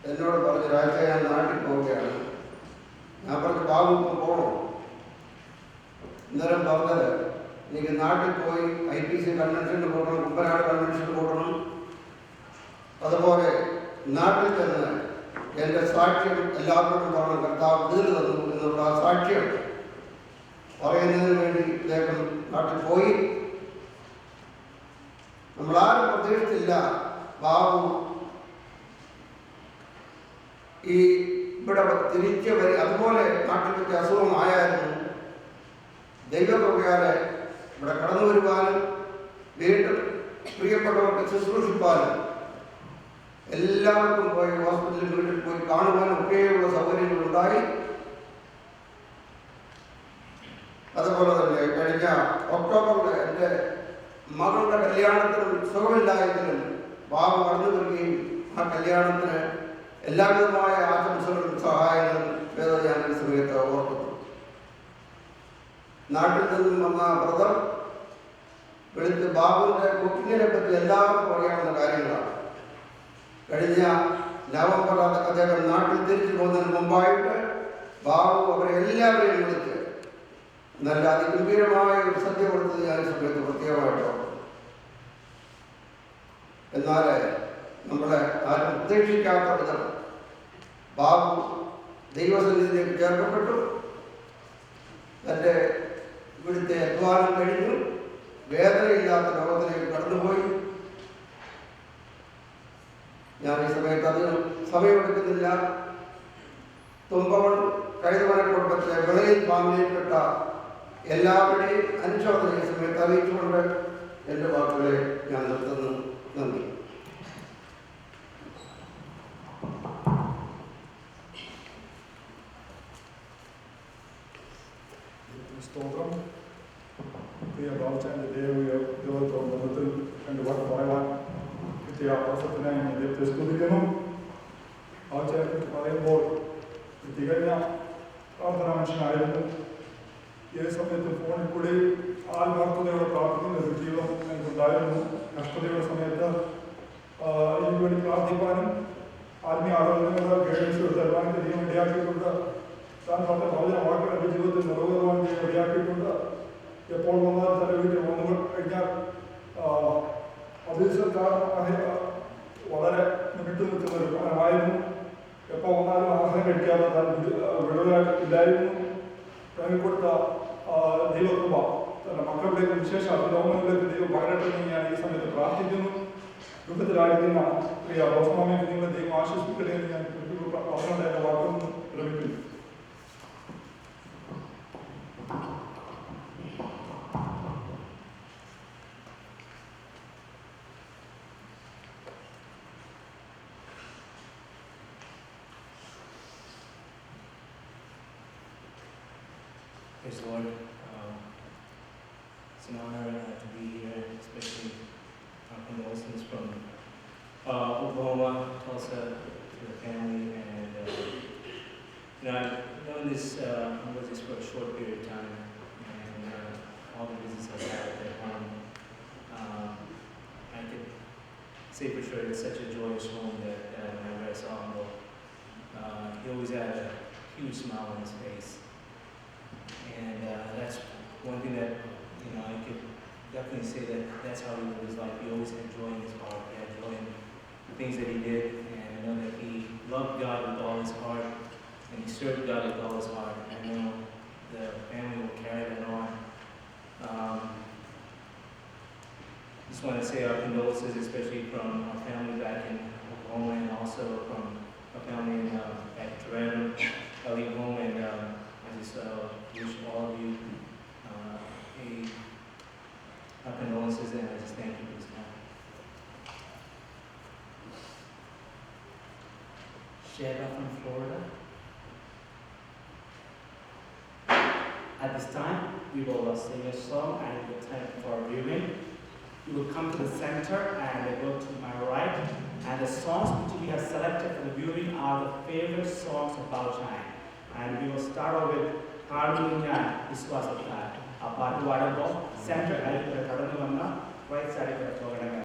എന്നോട് പറഞ്ഞ രാജ ഞാൻ നാട്ടിൽ പോവുകയാണ്. ഞാൻ പറഞ്ഞു ബാബു ഇപ്പം പോകണോ? അന്നേരം പറഞ്ഞത് എനിക്ക് നാട്ടിൽ പോയി IPC കൺവെൻഷന് പോകണം, കുമ്പനാട് കൺവെൻഷന് പോകണം, അതുപോലെ നാട്ടിൽ ചെന്ന് എൻ്റെ സാക്ഷ്യം എല്ലാവരോടും പറഞ്ഞു കർത്താവ് തീർന്നു തന്നു എന്നുള്ള സാക്ഷ്യം പറയുന്നതിന് വേണ്ടി അദ്ദേഹം നാട്ടിൽ പോയി. നമ്മളാരും പ്രതീക്ഷിച്ചില്ല ബാബു ഈ ഇവിടെ തിരിച്ച് വരി. അതുപോലെ നാട്ടിൽ വെച്ച് അസുഖമായായിരുന്നു. ദൈവകൃപയാലെ ഇവിടെ കടന്നു വരുവാനും വീണ്ടും പ്രിയപ്പെട്ടവർക്ക് ശുശ്രൂഷിപ്പാനും എല്ലാവർക്കും പോയി ഹോസ്പിറ്റലിൽ വീട്ടിൽ പോയി കാണുവാനും ഒക്കെയുള്ള സൗകര്യങ്ങളുണ്ടായി. അതുപോലെ തന്നെ കഴിഞ്ഞ ഒക്ടോബറിൽ എൻ്റെ മകളുടെ കല്യാണത്തിനും സുഖമില്ലായെങ്കിലും ബാബു കടന്നു വരികയും ആ കല്യാണത്തിന് എല്ലാവിധമായ ആശംസകളും സഹായങ്ങളും ഞാൻ ഈ സമയത്ത് ഓർക്കുന്നു. നാട്ടിൽ നിന്നും വന്ന ബ്രദർ വിളിച്ച് ബാബുവിൻ്റെ കുക്കിങ്ങിനെ പറ്റി എല്ലാവർക്കും അറിയാവുന്ന കാര്യങ്ങളാണ്. കഴിഞ്ഞ നവംബർ അദ്ദേഹം നാട്ടിൽ തിരിച്ചു പോകുന്നതിന് മുമ്പായിട്ട് ബാബു അവരെ എല്ലാവരെയും വിളിച്ച് നല്ല അതിഗംഭീരമായ ഒരു സദ്യ കൊടുത്തത് ഞാൻ സമയത്ത് പ്രത്യേകമായിട്ട് ഓർക്കുന്നു. എന്നാൽ നമ്മളെ ആരും പ്രതീക്ഷിക്കാത്ത വിധം ബാബു ദൈവസന്നിധിയിലേക്ക് ചേർക്കപ്പെട്ടു. തൻ്റെ ഇവിടുത്തെ അധ്വാനം കഴിഞ്ഞു, വേദനയില്ലാത്ത ലോകത്തിലേക്ക് കടന്നുപോയി. ഞാൻ ഈ സമയത്ത് അതിന് സമയമെടുക്കുന്നില്ല. തുമ്പവൺ കൈതവന കുടുംബത്തിലെ വിളയിൽ ഫാമിലിയിൽപ്പെട്ട എല്ലാവരുടെയും അനുശോചന ഈ സമയത്ത് അറിയിച്ചുകൊണ്ട് എൻ്റെ വാക്കുകളെ ഞാൻ നിർത്തുന്നു. നന്ദി. സ്തോത്രം. പ്രിയ ബാബുച്ചാൻ്റെ ദൈവത്തിൽ രണ്ട് വാക്ക് പറയുവാൻ കിട്ടിയ അവസരത്തിനായി ഞാൻ ദൈവത്തെ സ്തുതിക്കുന്നു. ബാബുച്ചാനെ കുറിച്ച് പറയുമ്പോൾ തികഞ്ഞ പ്രാർത്ഥനാ മനുഷ്യനായിരുന്നു. ഏത് സമയത്തും ഫോണിൽ കൂടി ആത്മാർത്ഥതയോടെ പ്രാർത്ഥിക്കുന്ന ഒരു ജീവിതം എനിക്കുണ്ടായിരുന്നു. കഷ്ടതയുടെ സമയത്ത് എനിക്ക് വേണ്ടി പ്രാർത്ഥിക്കാനും ആത്മീയ ആലോചനകൾ ഗൈഡൻസ് തരുവാനും ദൈവം ഇടയാക്കിയിട്ടുണ്ട്. താൻ പറഞ്ഞ പ്രവചന വാക്കുകൾ എൻ്റെ ജീവിതത്തിൽ നിറവേറുവാൻ ദൈവം ഇടയാക്കിയിട്ടുണ്ട്. എപ്പോൾ വന്നാലും തൻ്റെ വീട്ടിൽ വന്നു കഴിഞ്ഞാൽ അതീസക്കാരനായ വളരെ വിട്ടു നിൽക്കുന്ന ഒരു ഭവനമായിരുന്നു. എപ്പോൾ വന്നാലും ആഹാരം കഴിക്കാതെ താൻ വിടുതലായില്ലായിരുന്നു. കൊടുത്ത ദൈവകൃപ തൻ്റെ മക്കളുടെ വിശേഷ ലോകങ്ങളിലേക്ക് ദൈവം പകരട്ടെന്ന് ഞാൻ ഈ സമയത്ത് പ്രാർത്ഥിക്കുന്നു. ദുഃഖത്തിലായിരിക്കുന്ന പ്രിയ റോസമാമയെ നിങ്ങളെ ദൈവം ആശ്വസിപ്പിക്കട്ടെ എന്ന് ഞാൻ പറഞ്ഞുകൊണ്ട് എൻ്റെ വാക്കൊന്നും ലഭിക്കുന്നു. Praise the Lord. It's an honor to be here, especially condolences from Oklahoma, Tulsa, to the family, and I've known this was this for a short period of time, and all the visits I've had at home, I could say for sure it's such a joyous home that whenever I saw him, he always had a huge smile on his face. And that's one thing that, I could definitely say that that's how he lived his life. He always had joy in his heart. He had joy in the things that he did. And I know that he loved God with all his heart. And he served God with all his heart. And I know the family will carry that on. Just want to say our condolences, especially from our family back in Oklahoma and also from our family at Toronto. I leave home and I just wish all of you our condolences, and I just thank you for this time. Sheba from Florida. At this time, we will sing a song and it will time for viewing. You will come to the center and go to my right. And the songs which we have selected for the viewing are the favorite songs of Bauchai. And we will start off with Karunyan Iswasatha. A part one center right side of the program.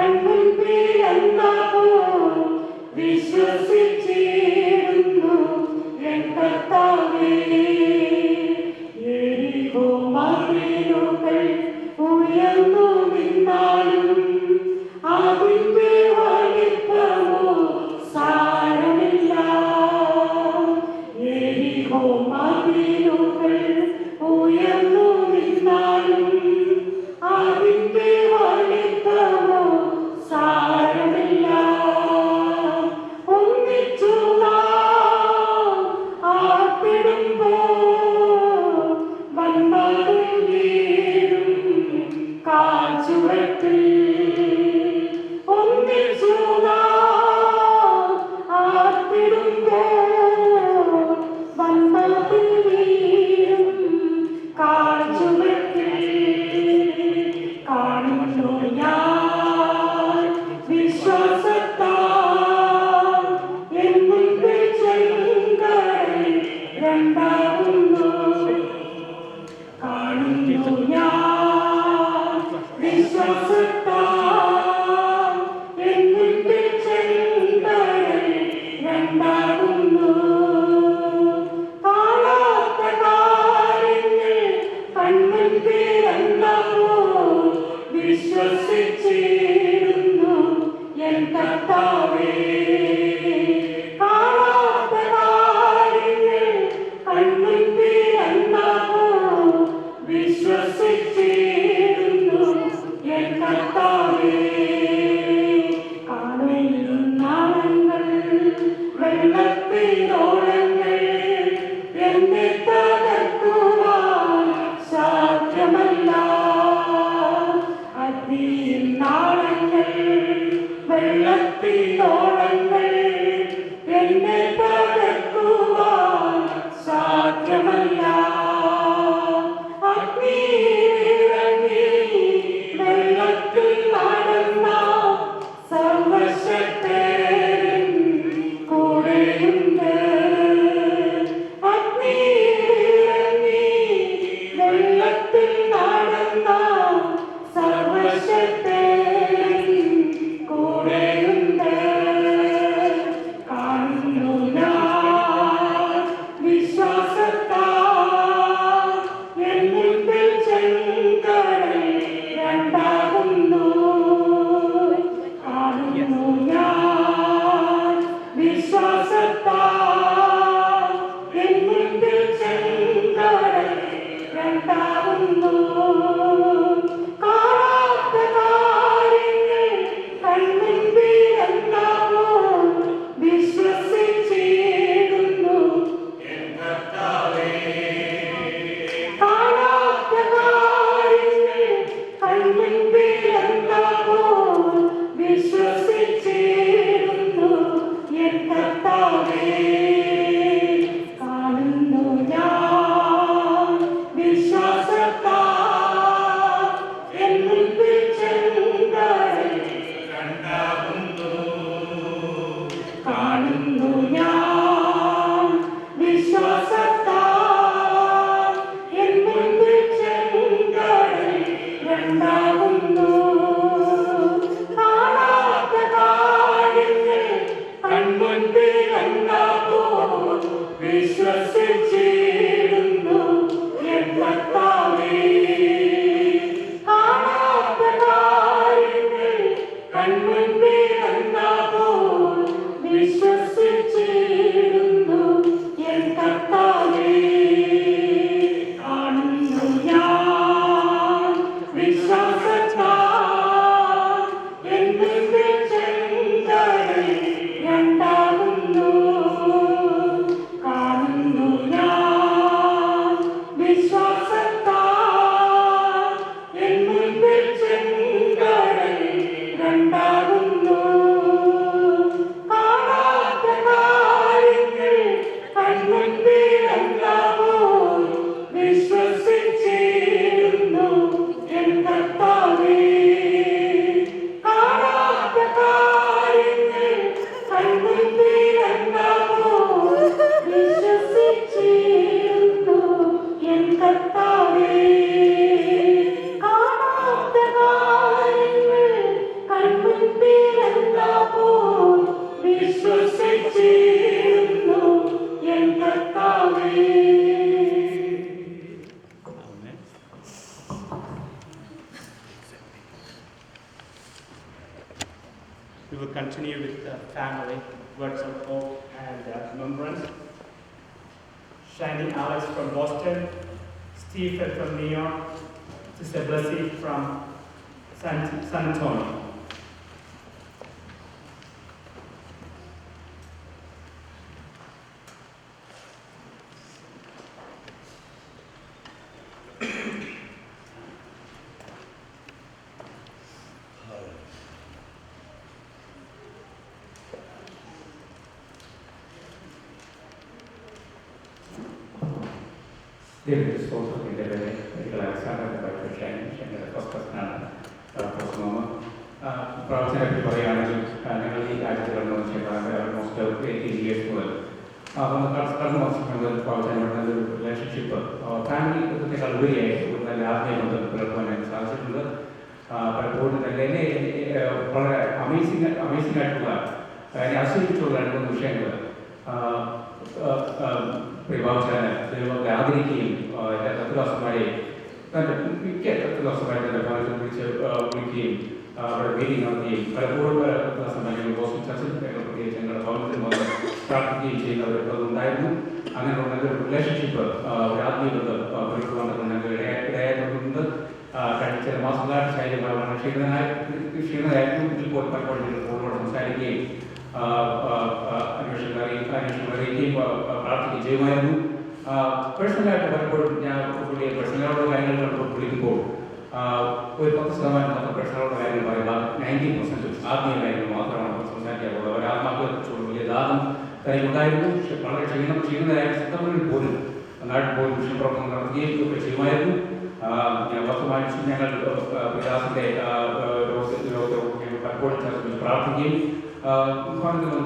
I'm ഞാൻ വിശ്വാസത്താൽ N മുൻപിൽ ചെങ്കടൽ രണ്ടാകുന്നു. കാണുന്നു ഞാൻ വിശ്വാസത്താൽ N മുൻപിൽ ചെങ്കടൽ രണ്ടാകുന്നു. കാണാത്ത കാര്യങ്ങൾ കൺമുൻപിലെന്നപ്പോൾ വിശ്വസിച്ചിരുന്നു എൻ കർത്താവേ. കാണാത്ത കാര്യങ്ങൾ കൺമുൻപിലെന്നപ്പോൾ വിശ്വസിച്ചിരുന്നു എൻ കർത്താവേ. കാണുന്നാളങ്ങൾ വെള്ളത്തിനോളങ്ങൾ എന്നെ തകർക്കുവാൻ സാധ്യമല്ല. അഗ്നിനാളങ്ങൾ വെള്ളത്തിനോളങ്ങൾ എന്നെ തകർക്കുവാൻ സാധ്യമല്ല. അഗ്നിയിലിറങ്ങി വെള്ളത്തിൽ നടന്ന സർവശക്തൻ കൂടെയുണ്ട്. അഗ്നിയിലിറങ്ങി വെള്ളത്തിൽ നടന്ന സർവശക്തൻ കൂടെയുണ്ട്. കാണുന്നു ഞാൻ വിശ്വാസത്താൽ എൻ മുൻപിൽ ചെങ്കടൽ രണ്ടാകുന്നു. കാണുന്നു ഞാൻ വിശ്വാസത്താൽ എൻ മുൻപിൽ ചെങ്കടൽ രണ്ടാകുന്നു. കാണാത്ത കാര്യങ്ങൾ കൺമുൻപിലെന്നപ്പോൾ വിശ്വസിച്ചിടുന്നു എൻ കർത്താവേ. കാണാത്ത കാര്യങ്ങൾ കൺമുൻപിലെന്നപ്പോൾ വിശ്വസിച്ചിടുന്നു എൻ കർത്താവേ. കാണുന്നു ഞാൻ വിശ്വാസത്താൽ എൻ മുൻപിൽ ചെങ്കടൽ രണ്ടാകുന്നു. കാണുന്നു ഞാൻ വിശ്വാസത്താൽ എൻ മുൻപിൽ ചെങ്കടൽ രണ്ടാകുന്നു. കാണാത്ത കാര്യങ്ങൾ കൺമുൻപിലെന്നപ്പോൾ വിശ്വസിച്ചിടുന്നു എൻ കർത്താവേ. കാണാത്ത കാര്യങ്ങൾ കൺമുൻപിലെന്നപ്പോൾ വിശ്വസിച്ചിടുന്നു എൻ കർത്താവേ. കാണുന്നു ഞാൻ വിശ്വാസത്താൽ എൻ മുൻപിൽ ചെങ്കടൽ രണ്ടാകുന്നു. കാണുന്നു ഞാൻ വിശ്വാസത്താൽ എൻ മുൻപിൽ ചെങ്കടൽ രണ്ടാകുന്നു. കാണാത്ത കാര്യങ്ങൾ കൺമുൻപിലെന്നപ്പോൾ വിശ്വസിച്ചിടുന്നു എൻ കർത്താവേ. കാണാത്ത കാര്യങ്ങൾ കൺമുൻപിലെന്നപ്പോൾ വിശ്വസിച്ചിടുന്നു എൻ കർത്താവേ. കാണാത്ത കാര്യങ്ങൾ കൺമുൻപിലെന്നപ്പോൾ വിശ്വസിച്ചിടുന്നു എൻ കർത്താവേ. Amen. We will continue with the family words of hope and remembrance. Shiny Alex from Boston, Stephen from New York, Sister Blessy from San Antonio. Dear disposal in the medical Alexander, the Bible change, and the first personal പ്രശ്നമാണ്. പ്രവർത്തനത്തിൽ പറയുകയാണെങ്കിൽ ഞങ്ങൾ ഈ രാജ്യത്ത് കടന്നു almost 18 years മുതൽ കടന്നു വന്നിട്ടുള്ള പ്രവർത്തനങ്ങളുടെ ഒരു റിലേഷൻഷിപ്പ് ഫാമിലിയേക്കാൾ ഉപരിയായിട്ട് ഒരു നല്ല ആത്മീയബന്ധം പുലർത്തുവാനായിട്ട് സാധിച്ചിട്ടുണ്ട്. പലപ്പോഴും തന്നെ എന്നെ വളരെ അമേസിംഗ് ആയിട്ടുള്ള എന്നെ ആശ്രയിച്ചുള്ള 2-3 വിഷയങ്ങൾ പ്രഭാവചാരൻ ദൈവത്തെ ആദരിക്കുകയും എൻ്റെ തത്വദാസന്മാരെ മിക്ക തത്വദാസന്മാരെ എൻ്റെ ഭവനത്തിൽ വിളിക്കുകയും അവിടെ മീറ്റിംഗ് നടത്തുകയും പലപ്പോഴും തത്വദാസന്മാരെ ഹോസ്പിറ്റൽ പ്രത്യേകിച്ച് ഞങ്ങളുടെ ഭവനത്തിൽ വന്ന് പ്രാർത്ഥിക്കുകയും ചെയ്യുന്നവരുണ്ടായിരുന്നു. അങ്ങനെയുള്ള നല്ലൊരു റിലേഷൻഷിപ്പ് ഒരു ആത്മീയബന്ധം പുലർത്തുവാൻ ഞങ്ങൾക്ക് ഇടയായിട്ടുണ്ട്. കഴിഞ്ഞ ചില മാസങ്ങളായിട്ട് ശൈലമായ ക്ഷീണനായിരുന്നു. ഇപ്പോൾ പലപ്പോഴും ഞങ്ങൾ ഫോണിലൂടെ സംസാരിക്കുകയും അന്വേഷണം അറിയിക്കുകയും പ്രാർത്ഥിക്കുകയും ചെയ്യുമായിരുന്നു. പേഴ്സണലായിട്ട് പലപ്പോഴും ഞാൻ പേഴ്സണലോടുള്ള കാര്യങ്ങൾ വിളിക്കുമ്പോൾ ഒരു 10% മാത്രം പേഴ്സണലോടുള്ള കാര്യങ്ങൾ പറയുമ്പോൾ 90% ആത്മീയ കാര്യങ്ങൾ മാത്രമാണ് സംസാരിക്കാറുള്ളത്. അവർ ആത്മാക്കളെക്കുറിച്ചുള്ള വലിയ ദാഹം തനിക്കുണ്ടായിരുന്നു. വളരെ ക്ഷീണനായ സിദ്ധങ്ങളിൽ പോലും നാട്ടിൽ പോലും മിഷൻ പ്രവർത്തനം നടത്തുകയും ഒക്കെ ചെയ്യുമായിരുന്നു. വർത്തമാനിച്ച് ഞങ്ങൾ പിതാസിൻ്റെ രോഗത്തെ പലപ്പോഴും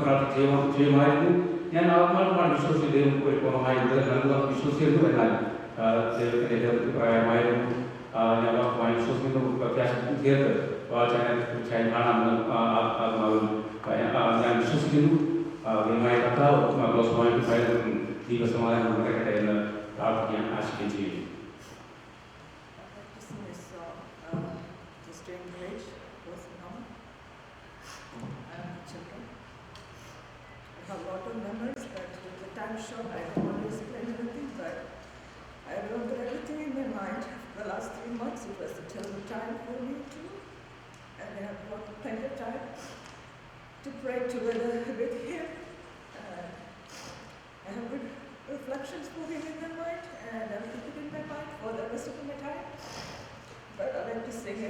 പ്രാർത്ഥിക്കുകയും ചെയ്യുമായിരുന്നു. ഞാൻ ആത്മാർത്ഥമായി വിശ്വസിച്ച് ദൈവം ഒരു പൂർണ്ണമായി വിടുതൽ നൽകുക വിശ്വസിക്കുന്നു. എന്നാൽ ദൈവത്തിൻ്റെ അഭിപ്രായമായിരുന്നു. ഞാൻ ആത്മാർത്ഥമായി വിശ്വസിക്കുന്നു. പ്രത്യാശം ചേർത്ത് തീർച്ചയായും കാണാമെന്ന് ആത്മാവിൽ ഞാൻ വിശ്വസിക്കുന്നു. ദൈവമായ കർത്താവ് ദോഷമായി ദീപസമാധാനം നടക്കട്ടെ എന്ന് പ്രാർത്ഥിക്കാൻ ആശിക്കുകയും ചെയ്യുന്നു. A lot of memories, but with the time short, I don't want to explain everything, but I remember everything in my mind. The last 3 months, it was a terrible time for me too, and I have got plenty of time to pray together with him. I have good reflections for him in my mind, and I'll keep it in my mind for the rest of my time. But I like to sing a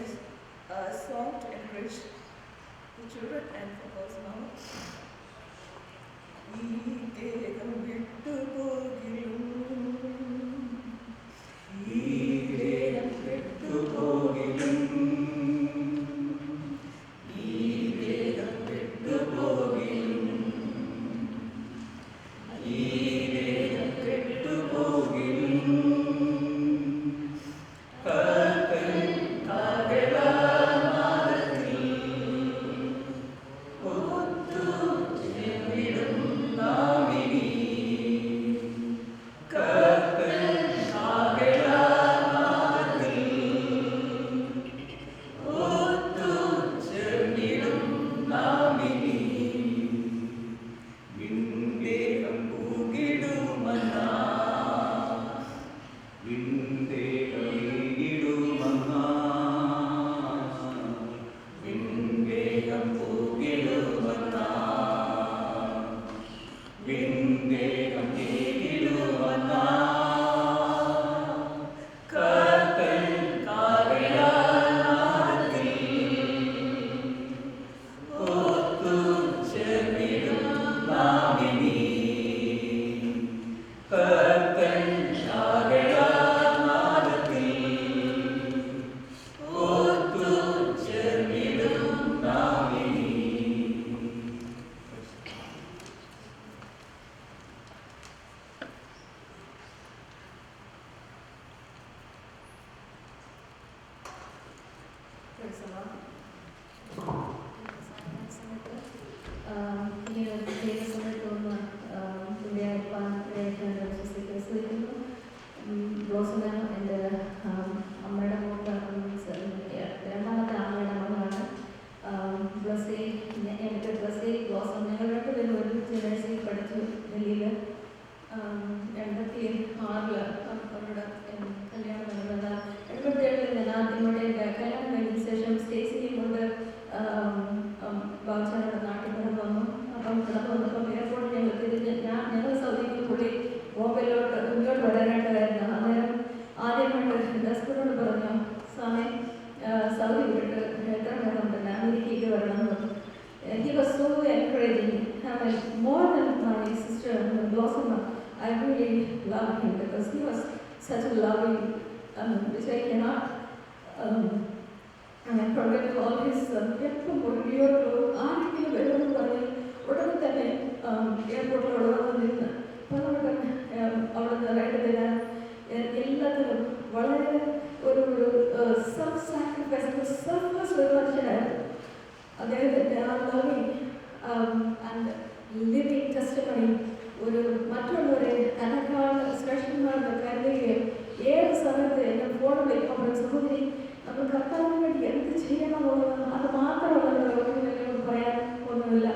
song to encourage the children and for those moms. ഈകേകം വിട്ടുപോകിലും ഈകേകം വിട്ടുപോകിലും ഈകേകം വിട്ടുപോകിലും ഈകേകം വിട്ടുപോകിലും കർത്തൻ കാവലാനാദത്തിൽ ഒത്തു ചേർന്നിടും നാമിനി കർത്തൻ കാവലാനാദത്തിൽ ഒത്തു ചേർന്നിടും നാമിനി വിണ്ടേകം പൂകിടുമന്നാ വിണ്ടേകം ഈടുമന്നാ വിണ്ടേകം പൂകിടുമന്നാ വിണ്ടേകം ഈടുമന്നാ കർത്തൻ കാവലാനാദത്തിൽ ഒത്തു ചേർന്നിടും നാമിനി കർത്തൻ കാവലാനാദത്തിൽ ഒത്തു ചേർന്നിടും നാമിനി. ഇങ്ങനെ ഒരു പ്രത്യേക സമയത്തൊന്ന് വിശ്വസിക്കുന്നു. ബ്ലോസമാനോ എൻ്റെ അമ്മയുടെ മോൾക്ക് രണ്ടാമത്തെ അമ്മയുടെ മകളാണ്. ബ്ലസ്സി എനിക്ക് ബ്ലസ്സി ബ്ലോസം ഞങ്ങൾ രണ്ടുപേരും ഒരുമിച്ച് നഴ്സിംഗ് പഠിച്ചു ഡൽഹിയിൽ. 86 അവരുടെ കല്യാണം നടന്നത്. 87 ഞാൻ ആദ്യമോടെ കല്യാണം കഴിഞ്ഞതിന് ശേഷം സ്റ്റേസിനെയും കൊണ്ട് ബാബുചാരുടെ നാട്ടിൽ കിടന്നു വന്നു. അപ്പം കിടന്നു വന്നപ്പം എയർപോർട്ടിൽ ഞങ്ങൾ തിരിഞ്ഞ് ഞങ്ങൾ സൗദിയിൽ പുള്ളി ബോംബെയിലോട്ട് ഇങ്ങോട്ട് വരാനായിട്ടായിരുന്നു. അന്നേരം ആദ്യമായിട്ട് ഡസ്കറിനോട് പറഞ്ഞു, സ്വാമി സൗദി വിട്ടിട്ട് എത്ര നേരം തന്നെ അമേരിക്കയ്ക്ക് വരണമെന്ന്. He was so encouraging. More than my sister Blossom, I really loved him because he was such a loving, which I cannot forget all his എപ്പം ന്യൂയോർക്കിലോ ആരെങ്കിലും വരുമെന്ന് പറഞ്ഞ് ഉടനെ തന്നെ എയർപോർട്ടിൽ അവിടെ വന്ന് നിന്ന് പലവട്ടം അവിടെ നിന്ന് റൈഡ് തരാൻ എല്ലാത്തിനും വളരെ ഒരു സെൽഫ് സാക്രിഫൈസ് സെൽഫ്ലെസ് ഒരു മനുഷ്യനായിരുന്നു. അദ്ദേഹത്തിൻ്റെ ആ ലവിങ് ആൻഡ് ലിവിങ് ടെസ്റ്റിമണി ഒരു മറ്റുള്ളവരെ തന്നെക്കാണ് ശ്രേഷ്ഠന്മാരെന്ന് കരുതുകയും ഏത് സമയത്ത് എന്നെ ഫോൺ വിളിക്കുമ്പോൾ സഹോദരി നമ്മൾ കർത്താവിന് വേണ്ടി എന്ത് ചെയ്യണമെന്നുള്ളത് അത് മാത്രമല്ല പറയാൻ ഒന്നുമില്ല.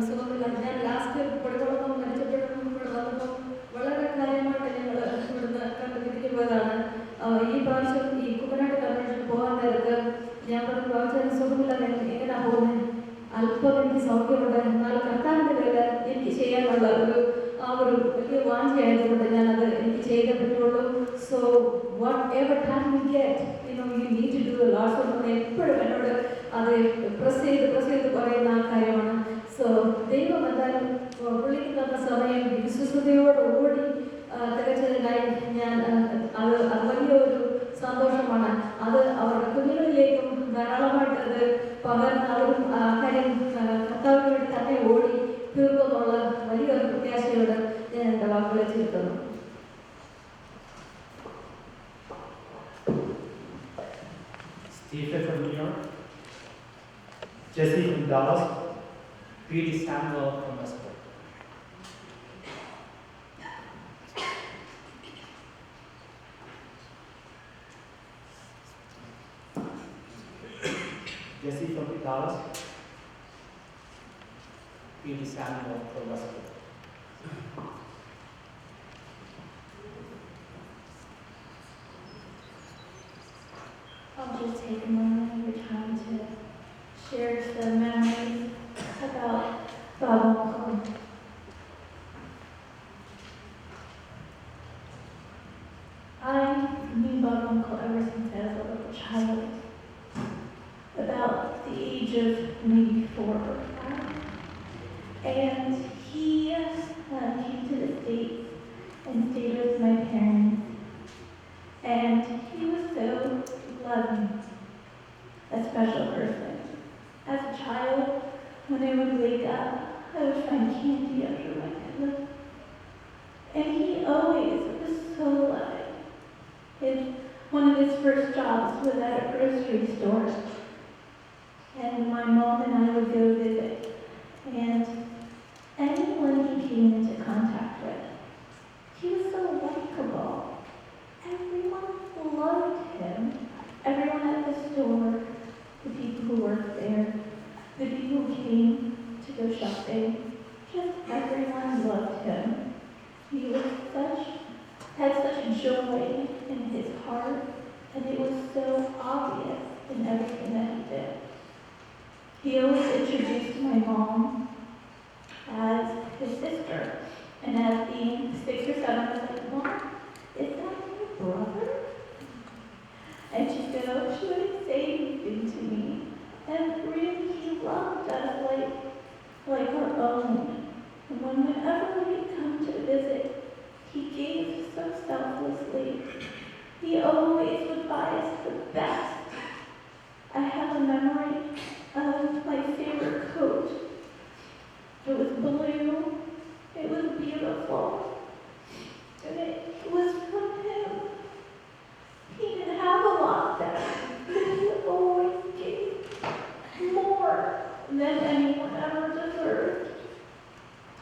സുഖമില്ല. ഞാൻ ലാസ്റ്റ് പടുകളൊന്നും മരിച്ചപ്പോഴും ഇവിടെ വന്നപ്പോൾ വളരെ കാര്യമായിട്ട് ഞങ്ങൾ ഇവിടുന്ന് കണ്ടുപിടിക്കുമ്പോഴാണ് ഈ പ്രാവശ്യം ഈ കുട്ടനാട് കൺവെൻഷൻ പോകാൻ നേരത്ത് ഞാൻ പറഞ്ഞു പ്രാവശ്യം സുഖമില്ലാതെ എങ്ങനെയാ പോകുന്നത്, അല്പം എനിക്ക് സൗഖ്യമുണ്ട്, എന്നാൽ കർത്താവിൻ്റെ പേര് എനിക്ക് ചെയ്യാനുള്ള ആ ഒരു വലിയ വാഞ്ചയായതുകൊണ്ട് ഞാനത് എനിക്ക് ചെയ്തേ പറ്റുള്ളൂ. So whatever time you get you need to do last ഒന്ന് എപ്പോഴും എന്നോട് അത് പ്രസ് ചെയ്ത് പറയുന്ന ആ കാര്യമാണ്. സോ ദൈവം എന്തായാലും പുള്ളിക്ക് തന്ന സമയം വിശ്വസതയോട് ഓടി തികച്ചതിനായി ഞാൻ അത് വലിയൊരു സന്തോഷമാണ്. അത് അവരുടെ കുഞ്ഞുങ്ങളിലേക്കും ധാരാളമായിട്ട് അത് പകർന്ന് അവരും ആ കാര്യം കർത്താവിന് വേണ്ടി തന്നെ ഓടി തീർക്കുമെന്നുള്ള വലിയൊരു പ്രത്യാശയോട് ഞാൻ എൻ്റെ വാക്കുകളെ ചുരുക്കുന്നു. Stephen from New York, Jesse from Dallas, P.D. Samuel from Westport. Jesse from Dallas, P.D. Samuel from Westport. I'll just take a moment of your time to share some memories about Bob Uncle. I knew Bob Uncle ever since I was a little child, about the age of maybe 4 or 5. And he came to the States and stayed with my parents. And he was so loving, a special person. As a child, when I would wake up, I would find candy under my pillow. And he always was so loving. One of his first jobs was at a grocery store. And my mom and I would go visit. And anyone he came into contact with, he was so likable. Everyone loved him. Everyone at the store, the people who worked there, the people who came to go shopping, just everyone loved him. He had such joy in his heart, and it was so obvious in everything that he did. He always introduced my mom as his sister, and as being 6 or 7, I was like, Mom, is that your brother? And she wouldn't say anything to me. And really, he loved us like our own. And whenever we'd come to visit, he gave so selflessly. He always would buy us the best. I have a memory of my favorite coat. It was blue. It was beautiful. And it was from him. He didn't have a lot then, but he always gave more than anyone ever deserved.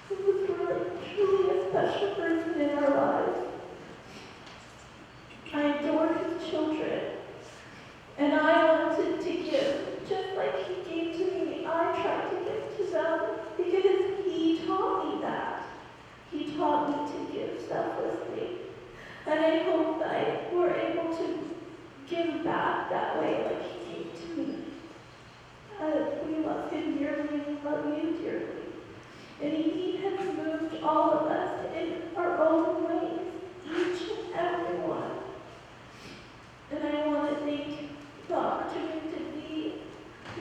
He was really, truly a special person in our lives. I adored his children, and I wanted to give just like he gave to me. I tried to give to them because he taught me that. He taught me to give selflessly. And I hope that we're able to give back that way like he gave to me. We love him dearly, and we love you dearly. And he has moved all of us in our own ways, each and every one. And I want to thank the opportunity to be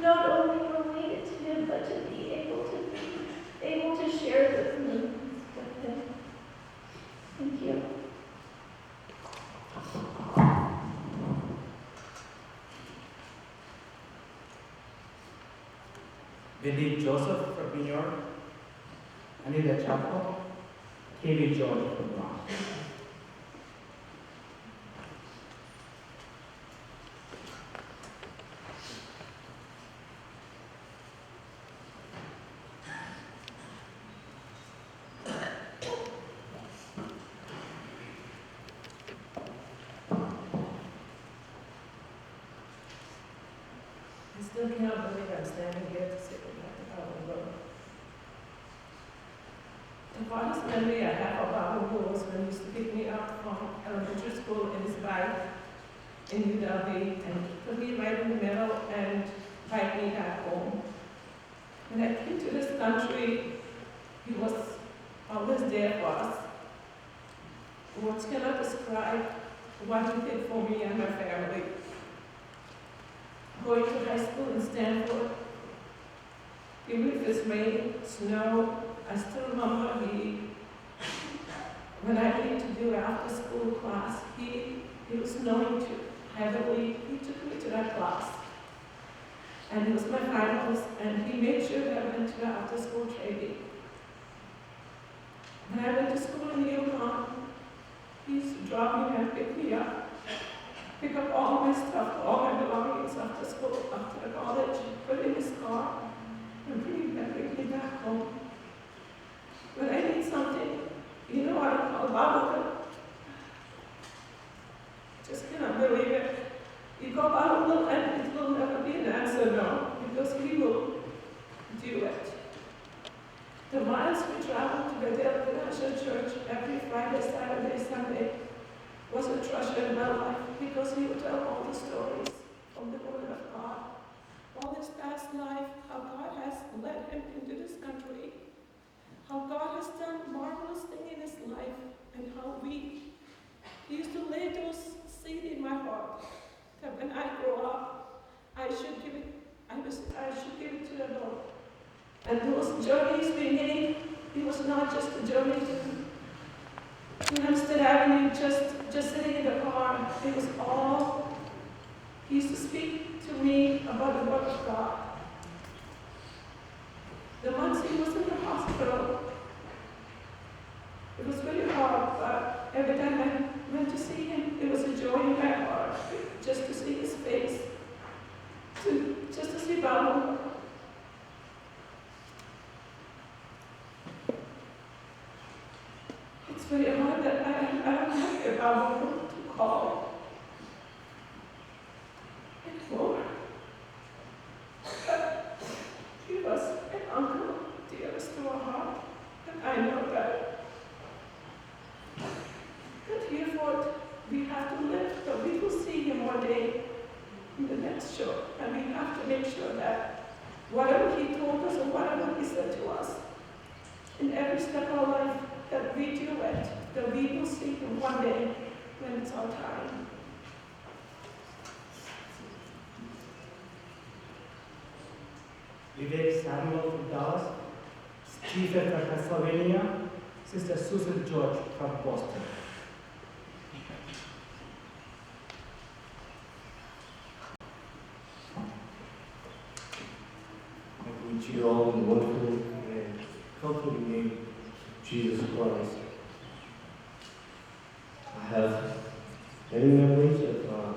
not only related to him, but to be able to share this moments with him. Thank you. Billy Joseph from New York, Anita Chapo, KB George from Bronx. I still cannot believe I'm standing here to say goodbye to Babu. The fondest memory I have of Babu was when he used to pick me up from elementary school in his bike in UW and put me right in the middle and bike me back home. When I came to this country, he was always there for us. Words cannot describe what he did for me and my family. Going to high school in Stanford, even if it's rain, snow, I still remember when I came to do after school class, it was snowing too heavily. He took me to that class. And it was my finals, and he made sure that I went to the after school training. When I went to school in Yukon, he used to drop me and pick me up. Pick up all my stuff, all my belongings after school, after the college, put it in his car, and bring me back home. When I need something, you know what I call Babu. Just cannot believe it. You call Babu and it will never be an answer no, because he will do it. The miles we traveled to Bethel Financial Church every Friday, Saturday, Sunday, was a treasure in my life because he would tell all the stories from the Word of God. All his past life, how God has led him into this country, how God has done marvelous things in his life, and how he used to lay those seeds in my heart that when I grow up, I should give it to the Lord. And those journeys we made, it was not just a journey to Hempstead Avenue, just sitting in the car. It was all, he used to speak to me about the Word of God. The months he was in the hospital, it was really hard, but every time I went to see him, it was a joy in my heart, just to see his face, just to see Babu. It's very hard that I don't have a Babu to call anymore. But he was an uncle, dearest to our heart, and I know that. But herefore, we have to live, but we will see him one day in the next show, and we have to make sure that whatever he told us or whatever he said to us, in every step of our life, that we do it, that we will see him one day when it's our time. Vivek Samuel from Dallas, Stephen from Pennsylvania, Sister Susan George from Boston. I greet you all in the wonderful and comforting name of Jesus Christ. I have many memories of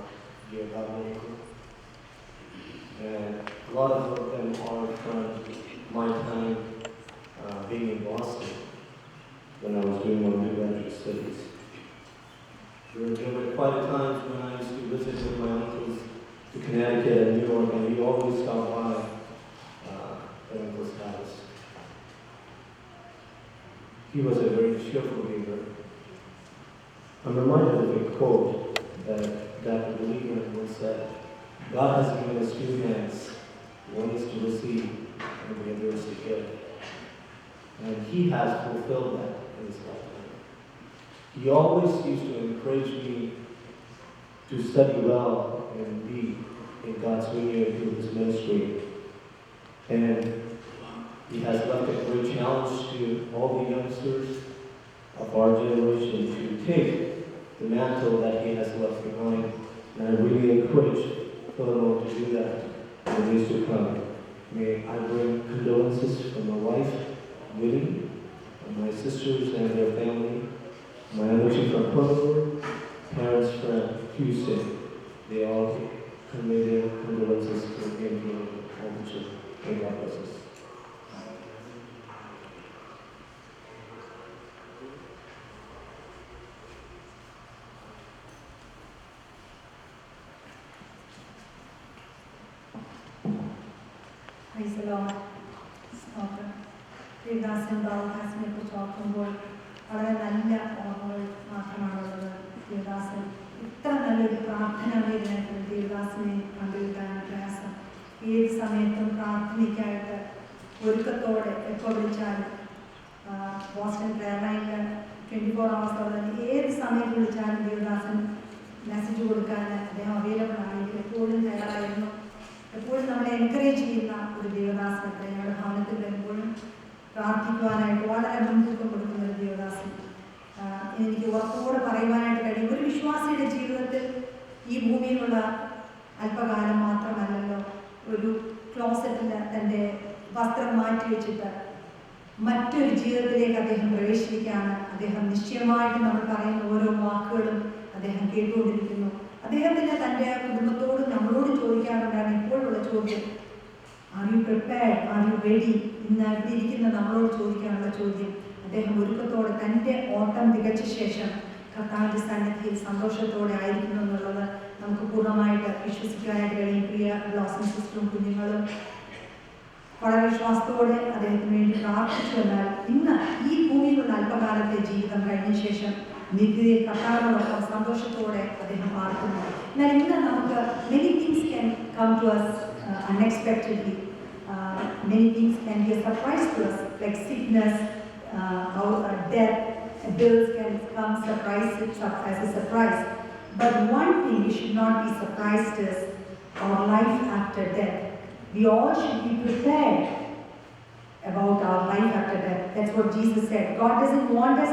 dear God and uncle, and a lot of them are from my time being in Boston when I was doing my undergraduate studies. There were quite a times when I used to visit with my uncles to Connecticut and New York, and we always stopped by their uncle's house. He was a very cheerful believer. I'm reminded of a quote that Dr. Believer once said, "God has given us two hands. One is to receive, and the other is to give." And he has fulfilled that in his lifetime. He always used to encourage me to study well and be in God's vineyard through his ministry. And he has left a great challenge to all the youngsters of our generation to take the mantle that he has left behind. And I really encourage Philemon to do that in the days to come. May I bring condolences from my wife, Willie, and my sisters and their family, my auntie from Pueblo, parents from Houston. They all convey their condolences to Andrew and all the children. May God bless us. Praise the Lord. സ്തോത്രം. ദേവദാസൻ ബാബുദാസിനെ കുറിച്ച് ഓർക്കുമ്പോൾ വളരെ നല്ല ഓർമ്മകൾ മാത്രമാണുള്ളത്. ദേവദാസൻ ഇത്ര നല്ലൊരു പ്രാർത്ഥനാ വേദനത്തിൽ ദേവദാസിനെ കണ്ടുകിട്ടാൻ പ്രയാസം. ഏത് സമയത്തും പ്രാർത്ഥനയ്ക്കായിട്ട് ഒരുക്കത്തോടെ എപ്പോൾ വിളിച്ചാലും ബോസ്റ്റൺ പ്രയർ ലൈനിൽ 24 hours ഉള്ളത് ഏത് സമയത്ത് വിളിച്ചാലും ദേവദാസൻ മെസ്സേജ് കൊടുക്കാൻ അദ്ദേഹം അവൈലബിൾ ആണ്. എപ്പോഴും തയ്യാറായിരുന്നു. എപ്പോഴും നമ്മളെ എൻകറേജ് ചെയ്യുന്ന ഒരു ദേവദാസൻ. ഞങ്ങളുടെ ഭവനത്തിൽ വരുമ്പോഴും പ്രാർത്ഥിക്കുവാനായിട്ട് വളരെ മുൻതൂക്കം കൊടുക്കുന്ന ഒരു ദേവദാസൻ. എനിക്ക് ഉറപ്പോടെ പറയുവാനായിട്ട് കഴിയും, ഒരു വിശ്വാസിയുടെ ജീവിതത്തിൽ ഈ ഭൂമിയിലുള്ള അല്പകാലം മാത്രമല്ലല്ലോ. ഒരു ക്ലോസറ്റിൽ തൻ്റെ വസ്ത്രം മാറ്റി വെച്ചിട്ട് മറ്റൊരു ജീവിതത്തിലേക്ക് അദ്ദേഹം പ്രവേശിക്കുകയാണ്. അദ്ദേഹം നിശ്ചയമായിട്ട് നമ്മൾ പറയുന്ന ഓരോ വാക്കുകളും അദ്ദേഹം കേട്ടുകൊണ്ടിരിക്കുന്നു. അദ്ദേഹത്തിന് തൻ്റെ കുടുംബത്തോടും നമ്മളോട് ചോദിക്കാറുണ്ടാണ് ഇപ്പോഴുള്ള ചോദ്യം, are you prepared, are you ready? ഇന്ന് ഇവിടെ ഇരിക്കുന്ന നമ്മളോട് ചോദിക്കാനുള്ള ചോദ്യം. അദ്ദേഹം ഒരുക്കത്തോടെ തൻ്റെ ഓട്ടം തികച്ച ശേഷം കർത്താവിൻ്റെ സന്നിധിയിൽ സന്തോഷത്തോടെ ആയിരിക്കുന്നു എന്നുള്ളത് നമുക്ക് പൂർണ്ണമായിട്ട് വിശ്വസിക്കാനായിട്ട് കഴിയും. പ്രിയ ബ്ലോസം സിസ്റ്ററും കുഞ്ഞുങ്ങളും വളരെ വിശ്വാസത്തോടെ അദ്ദേഹത്തിന് വേണ്ടി പ്രാർത്ഥിച്ചു. എന്നാൽ ഇന്ന് ഈ ഭൂമിയിലുള്ള അല്പകാലത്തെ ജീവിതം കഴിഞ്ഞ ശേഷം നിത്യതയിൽ കർത്താവിനോടൊപ്പം സന്തോഷത്തോടെ അദ്ദേഹം പാർക്കുന്നു. എന്നാൽ ഇന്ന് നമുക്ക് many things can come to us unexpectedly. Many things can be a surprise to us, like sickness, death, bills can come as a surprise. But one thing we should not be surprised is our life after death. We all should be prepared about our life after death. That's what Jesus said. God doesn't want us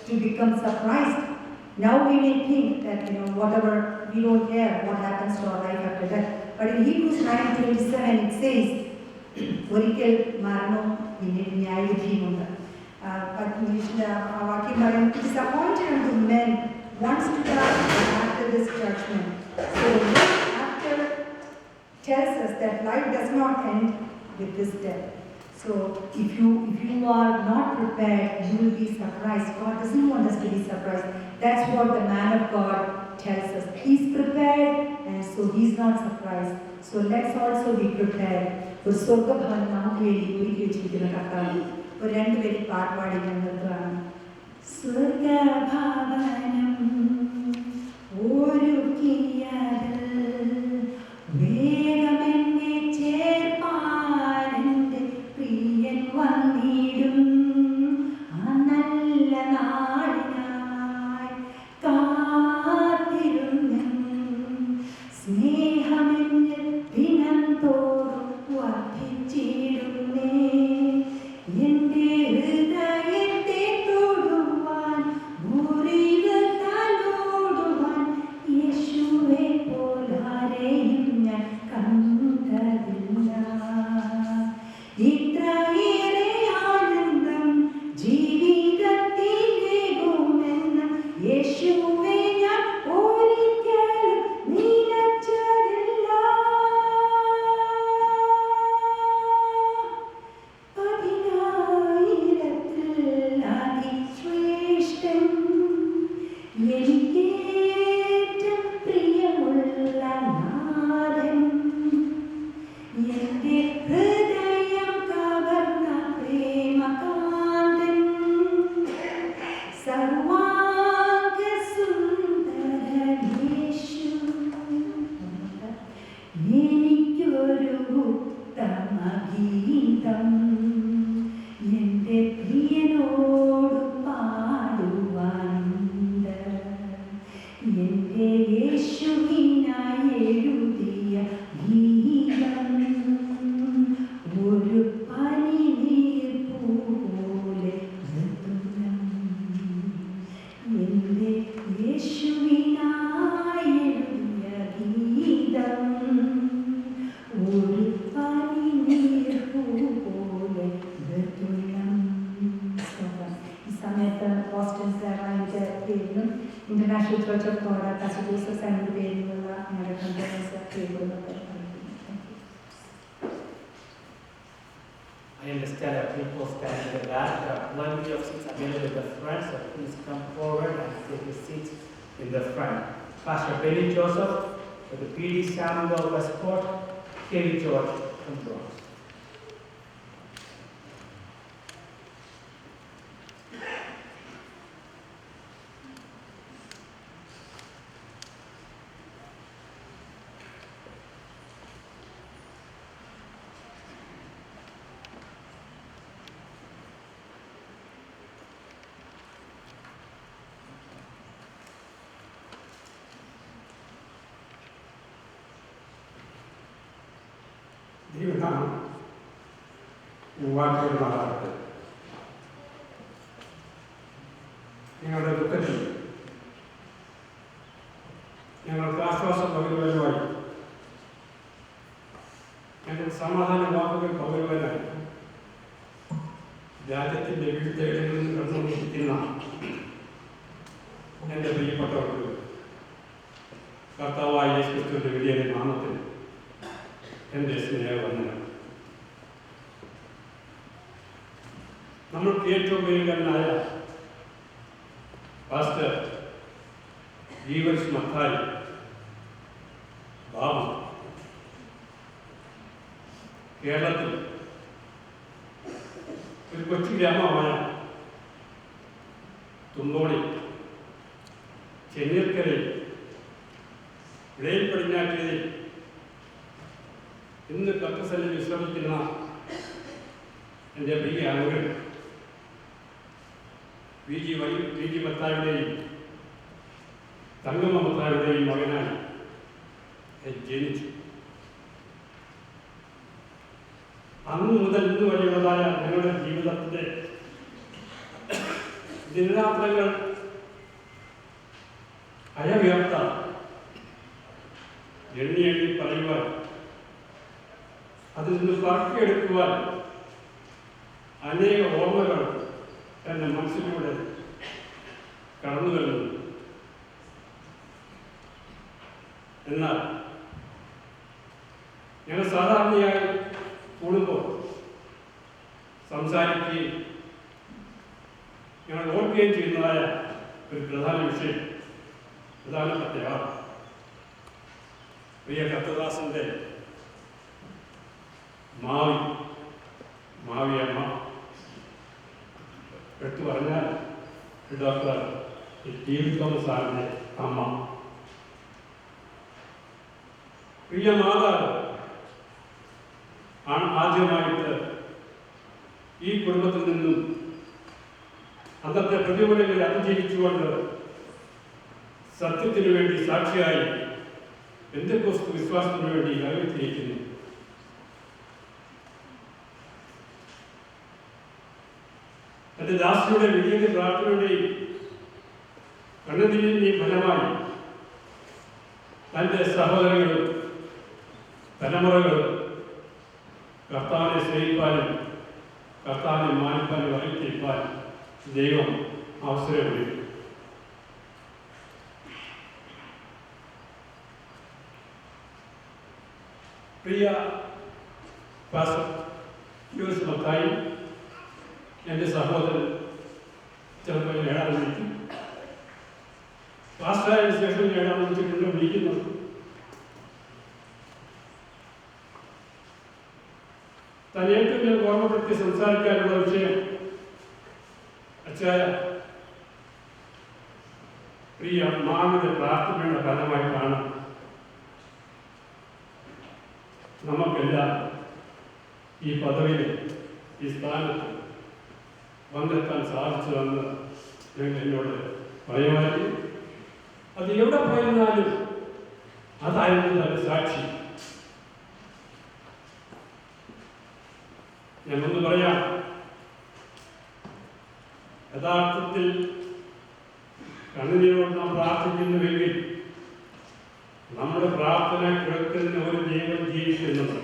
to become surprised. Now we may think that, whatever, we don't care what happens to our life after death. But in Hebrews 9:27 it says, ഒരിക്കൽ മരണവും പിന്നെ ന്യായവിധിയുമുണ്ട്. ഇംഗ്ലീഷിന്റെ വാക്യം പറയുന്നത്, "It is appointed unto men once to die and after this judgment." So after tells us that life does not end with this death. So if you are not prepared, you will be surprised. God doesn't want us to be surprised. That's what the man of God tells us. He's prepared, and so he's not surprised. So let's also be prepared. ഒരു സ്വർഗഭവൻ നമുക്ക് വേണ്ടി ഒരുക്കി വെച്ചിരിക്കുന്ന കർത്താവ് ഒരു 2 പേര് പാട്ടുപാടി ഞാൻ നിർത്തുകയാണ്. സ്വർഗഭവനം ഒരുക്കിയത് വേഗമെന്നെ ചേർപ്പാനെന്റെ പ്രിയൻ വന്നിടും. ആ നല്ല നാളിനായി കാത്തിരുന്നു സ്നേഹമെന്നിൽ ദിനം തോറും വർദ്ധിച്ചിടുന്നേ. എന്റെ ഹൃദയത്തെ തൊടുവാൻ മുറിവ് International Church of God, Pastor Joseph Samuel പേരിലുള്ള ഞങ്ങളുടെ കൺഫറൻസ് ചെയ്യപ്പെടുന്നത്. I understand that people stand in the back. There are plenty of seats available at the front, so please come forward and take your seats in the front. Pastor Benny Joseph with the PD Samuel Westport, Katie George from Bronx. ദൈവനാമം വാഴ്ത്തപ്പെടുമാറാകട്ടെ. ഞങ്ങളുടെ ദുഃഖത്തിൽ ഞങ്ങൾക്ക് ആശ്വാസം പകരുവാനുമായി ഞങ്ങൾക്ക് സമാധാന വാക്കുകൾ പകരുവാനായി രാജ്യത്തിൻ്റെ വിവിധ ഇടങ്ങളിൽ നിന്ന് കടന്നുകൊണ്ടിരിക്കുന്ന എൻ്റെ പ്രിയപ്പെട്ടവർക്ക് കർത്താവായ യേശു ക്രിസ്തുവിൻ്റെ വലിയ നാമത്തിൽ എൻ്റെ സ്നേഹവന്ദനം. നമ്മൾക്ക് ഏറ്റവും പ്രിയങ്കരനായ പാസ്റ്റർ ജീവൻസ് മത്തായി ബാബു കേരളത്തിൽ ഒരു കൊച്ചു ഗ്രാമമായ തുമ്പോളി ചെന്നീർക്കരയിൽ ഇടയിൽ പടിഞ്ഞാറ്റയിൽ ഇന്ന് കർത്തസന്നിൽ വിശ്രമിക്കുന്ന എൻ്റെ പ്രിയ അംഗങ്ങൾ വി ജി മത്തായുടെയും തങ്കമ്മ മത്തായുടെയും മകനായി ജനിച്ചു. അന്ന് മുതൽ ഇന്ന് വരെയുള്ളതായ ഞങ്ങളുടെ ജീവിതത്തിൻ്റെ ദിനരാത്രങ്ങൾ അയവ്യാപ്ത എണ്ണി എണ്ണി പറയുവാൻ അതിൽ നിന്ന് പറക്കിയെടുക്കുവാൻ അനേക ഓർമ്മകൾ എൻ്റെ മനസ്സിലൂടെ കടന്നു വരുന്നു. എന്നാൽ ഞങ്ങൾ സാധാരണയായി കൂടുമ്പോൾ സംസാരിക്കുകയും ഞങ്ങൾ ഓർക്കുകയും ചെയ്യുന്നതായ ഒരു പ്രധാന വിഷയം, പ്രധാനപ്പെട്ട ആൾ പ്രിയ കർത്തദാസൻ്റെ മാവിയമ്മ, എടുത്തു പറഞ്ഞാൽ ഡോക്ടർ ടി വി തോമസ് സാറിൻ്റെ അമ്മ. പ്രിയ മാതാവ് ആണ് ആദ്യമായിട്ട് ഈ കുടുംബത്തിൽ നിന്നും അന്നത്തെ പ്രതികൂലങ്ങളെ അതിജീവിച്ചുകൊണ്ട് സത്യത്തിനു വേണ്ടി സാക്ഷിയായി പെന്തക്കോസ്ത് വിശ്വാസത്തിനു വേണ്ടി അകത്തിരിക്കുന്നു. എൻ്റെ ദാസിയുടെ വലിയ പ്രാർത്ഥനയുടെയും കണ്ണുനീരിൻ്റെയും ഫലമായി തൻ്റെ സഹോദരങ്ങളും തലമുറകളും കർത്താവിനെ സ്നേഹിപ്പാനും കർത്താവിനെ മാനിപ്പാനും അറിയിപ്പാൻ ദൈവം അവസരമൊരുക്കി. പ്രിയ പാസ്റ്റർ യൂസ് മത്തായി എൻ്റെ സഹോദരൻ ചിലപ്പോൾ നേടാൻ വിളിക്കും. പാസ്റ്ററായതിനു ശേഷം നേടാൻ വിളിച്ചിട്ടുണ്ട് വിളിക്കുന്നു. തന്നെ ഏറ്റവും ഞാൻ ഓർമ്മപ്പെടുത്തി സംസാരിക്കാനുള്ള വിഷയം അച്ചായ പ്രിയ മാവിന്റെ പ്രാർത്ഥനയുടെ ഫലമായിട്ടാണ് നമുക്കെല്ലാം ഈ പദവിയിൽ ഈ സ്ഥാനത്ത് വന്നെത്താൻ സാധിച്ചതെന്ന് ഞങ്ങൾ എന്നോട് പറയുമായിരുന്നു. അത് എവിടെ പോയിരുന്നാലും അതായിരുന്നു തന്റെ സാക്ഷി. ഞാനൊന്ന് പറയാം, യഥാർത്ഥത്തിൽ കണ്ണുനീരോട് നാം പ്രാർത്ഥിക്കുന്നുവെങ്കിൽ നമ്മുടെ പ്രാർത്ഥന കേൾക്കുന്ന ഒരു ദൈവം ജീവിക്കുന്നുണ്ട്.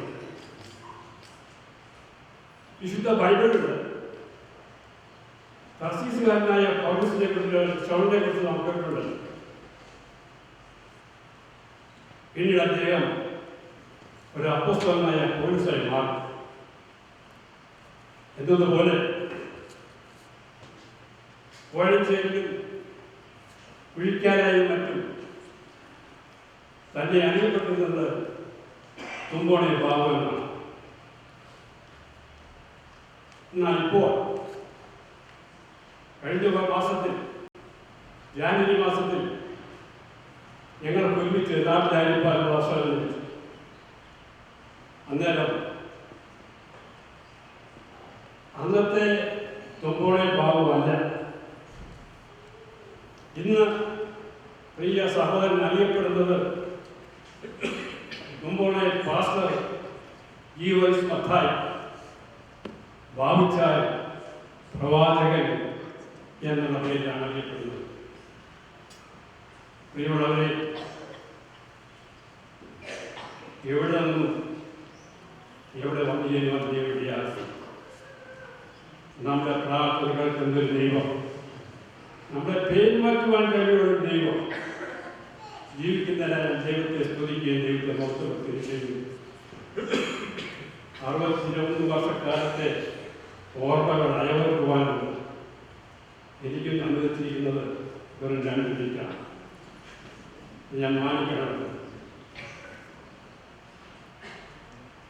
വിശുദ്ധ ബൈബിളിൽ തർശീസുകാരനായ പൗലോസിനെ കുറിച്ച് ശൗലിനെ കുറിച്ച് നാം കേട്ടിട്ടുണ്ട്. പിന്നീട് അദ്ദേഹം ഒരു അപ്പോസ്തലനായ പൗലോസായി മാറി. എന്നതുപോലെ കോഴഞ്ചേരിലും കുഴിക്കാനായും മറ്റും തന്നെ അറിയപ്പെട്ടിരുന്നത് തുമ്പോണെ ബാബു എന്നാണ്. എന്നാൽ ഇപ്പോൾ കഴിഞ്ഞ മാസത്തിൽ ജാനുവരി മാസത്തിൽ ഞങ്ങൾ ഒരുമിച്ച് നാട്ടിലായിരിക്കാനുള്ള അവസരം ലഭിച്ചു. അന്നേരം അന്നത്തെ തുമ്പോളെ ബാബു അല്ല, ഇന്ന് പ്രിയ സഹോദരൻ അറിയപ്പെടുന്നത് തുമ്പോളെ പാസ്റ്റർ ജീവസ് മത്തായി, ബാബുച്ചായ പ്രവാചകൻ എന്നുള്ള പേരിലാണ് അറിയപ്പെടുന്നത്. പ്രിയമുള്ളവരെ, എവിടെ നിന്നും എവിടെ വന്നു ചെയ്യുവാൻ വ്യത്യാസം. നമ്മുടെ പ്രാർത്ഥനകൾക്ക് എന്തൊരു ദൈവം, നമ്മുടെ പേര് മാറ്റുവാൻ കഴിയുന്ന ദൈവം. ജീവിക്കുന്ന ദൈവത്തെ സ്തുതിക്കുകയും ദൈവത്തെ മഹത്വപ്പെടുത്തുകയും ചെയ്യുന്നു. 62 വർഷക്കാലത്തെ ഓർമ്മകൾ അയവർക്കുവാനുണ്ട്. എനിക്കും അനുവദിച്ചിരിക്കുന്നത് വെറും 2 മിനിറ്റാണ്. ഞാൻ മാനിക്കണം.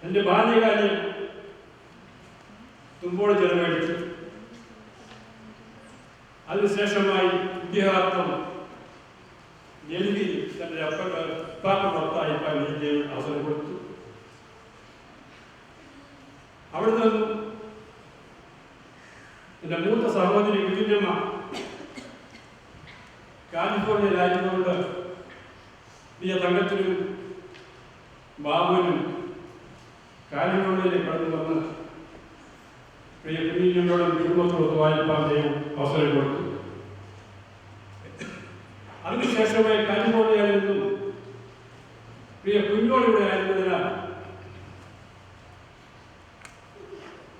എൻ്റെ ബാല്യകാലം തുമ്പോട് ചെലവഴിച്ചു. അതിനുശേഷമായി വിദ്യാർത്ഥം ഡൽഹിയിൽ തൻ്റെ അപ്പാക്ക് ഭർത്തായിപ്പാൻ അവസരം കൊടുത്തു. അവിടെ നിന്നും എൻ്റെ മൂത്ത സഹോദരി കുഞ്ഞമ്മ കാലിഫോർണിയയിലായിരുന്നുകൊണ്ട് പ്രിയ തങ്കത്തിനും ബാബുവിനും കാലിഫോർണിയയിലേക്ക് കടന്നു വന്ന് പ്രിയ കുഞ്ഞിനോടും കുടുംബത്തോടും വായിപ്പാൻ ദൈവം അവസരം കൊടുത്തു. അതിനുശേഷമായി കാലിഫോർണിയയിൽ നിന്നും പ്രിയ കുഞ്ഞോളിവിടെ ആയിരുന്നതിനാൽ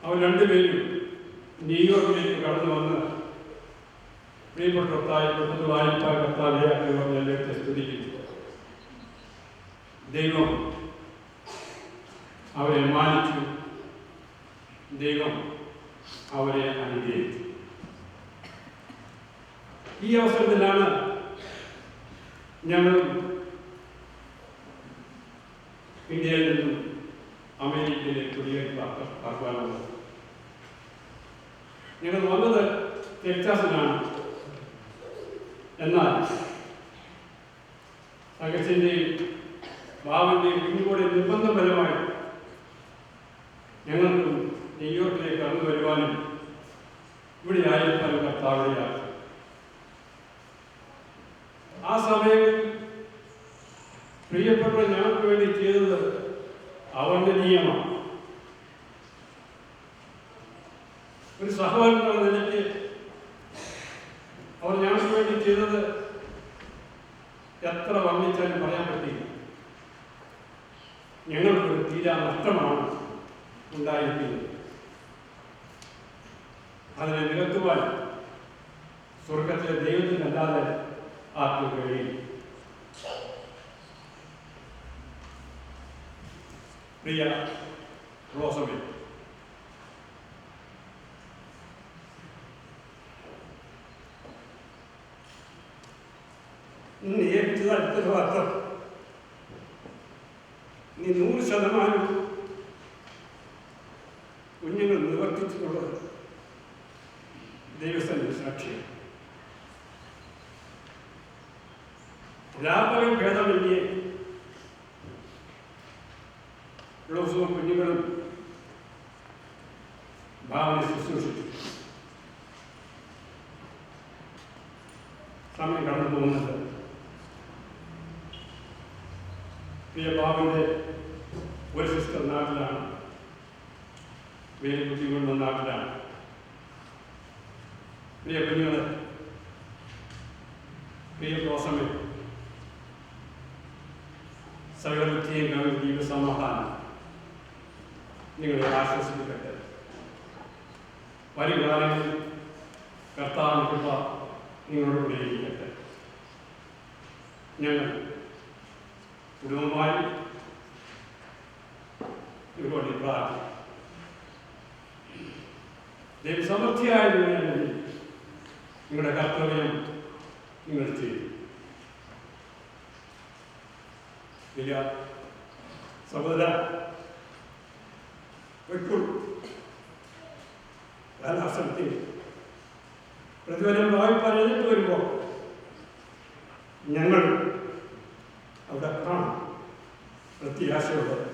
അവർ രണ്ടുപേരും ന്യൂയോർക്കിലേക്ക് കടന്നു വന്ന് പ്രിയപ്പെട്ട കർത്താവിനെ സ്തുതിക്കുന്നു. ദൈവം അവരെ മാനിച്ചു, ദൈവം അവരെ അനുഗ്രഹിച്ചു. ഈ അവസരത്തിലാണ് ഞങ്ങൾ ഇന്ത്യയിൽ നിന്നും അമേരിക്കയിലേക്ക് കുടിയേറിപ്പാക്കാനുള്ളത്. ഞങ്ങൾ വന്നത് ടെക്സാസിലാണ്. എന്നാൽ തങ്കച്ചിൻ്റെയും ബാബുവിൻ്റെയും കുഞ്ഞുകൂടെ നിർബന്ധപരമായി ഞങ്ങൾക്കും ന്യൂയോർക്കിലേക്ക് കടന്നു വരുവാനും ഇവിടെ ആയിരിക്കാനും കർത്താവിനെയാക്കി. ആ സമയത്ത് പ്രിയപ്പെട്ട ഞങ്ങൾക്ക് വേണ്ടി ചെയ്തത് അവർണ്ണനീയമാണ്. ഒരു സഹോദരൻ എന്ന നിലയ്ക്ക് അവർ ഞങ്ങൾക്ക് വേണ്ടി ചെയ്തത് എത്ര വർണ്ണിച്ചാലും പറയാൻ പറ്റില്ല. ഞങ്ങൾക്കൊരു തീരാ നഷ്ടമാണ് ഉണ്ടായിരിക്കുന്നത്. അതിനെ നികത്തുവാൻ സ്വർഗത്തിലെ ദൈവത്തിനല്ലാതെ ആർക്കും കഴിയും. പ്രിയ റോസമേ, ഇന്ന് ഏൽപ്പിച്ചത് അടുത്തൊരു വാർത്തം. നീ 100% കുഞ്ഞുങ്ങൾ നിവർത്തിച്ചിട്ടുള്ളത് ദൈവസ്ഥ സാക്ഷിയാണ്. രാപ്പകൽ ഭേദമന്യേ ദിവസവും കുഞ്ഞുങ്ങളും ഭാവനെ ശുശ്രൂഷിച്ചു. സമയം കടന്നു പോകുന്നുണ്ട്. പ്രിയ ബാബുവിൻ്റെ ഒരു സിസ്റ്റർ നാട്ടിലാണ്, വേറെ കുട്ടികളുടെ നാട്ടിലാണ്. പ്രിയ കുഞ്ഞുങ്ങളെ, പ്രിയ പ്രോസമേ, സകലബുദ്ധിയും കവിതയും സമാധാനം നിങ്ങളെ ആശ്വസിപ്പിക്കട്ടെ. വരും കാലങ്ങളിൽ കർത്താവിന്റെ കൃപ നിങ്ങളോട് കൂടെ ഇരിക്കട്ടെ. ഞങ്ങൾ കുടുംബമായി ഇവരോട് പ്രാർത്ഥിക്കും. ദൈവം സമൃദ്ധിയായ നിങ്ങളുടെ കർത്തവ്യം നിങ്ങൾ ചെയ്യും. വലിയ സഹോദര വെക്കുള്ളൂ കാലാസക്തി പ്രതിഫലം വായ്പാൻ എഴുതിട്ട് വരുമ്പോൾ ഞങ്ങൾ അവിടെ കാണും. പ്രത്യാശയുള്ളത്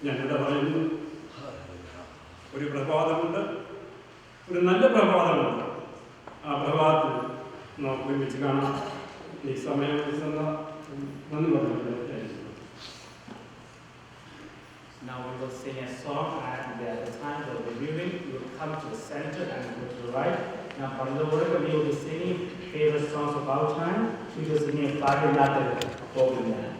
ഞങ്ങളുടെ പറയുന്നു. ഒരു പ്രഭാതമുണ്ട്, ഒരു നല്ല പ്രഭാതമുണ്ട്. ആ പ്രഭാതത്തിൽ നമുക്ക് ഒരുമിച്ച് കാണാം. ഈ സമയം നന്ദി പറഞ്ഞു. Now we will sing a song, and at the time of the reviewing, we will come to the center and go to the right. Now from the word we will be singing favorite songs of our time. We will sing a Father Natal over there.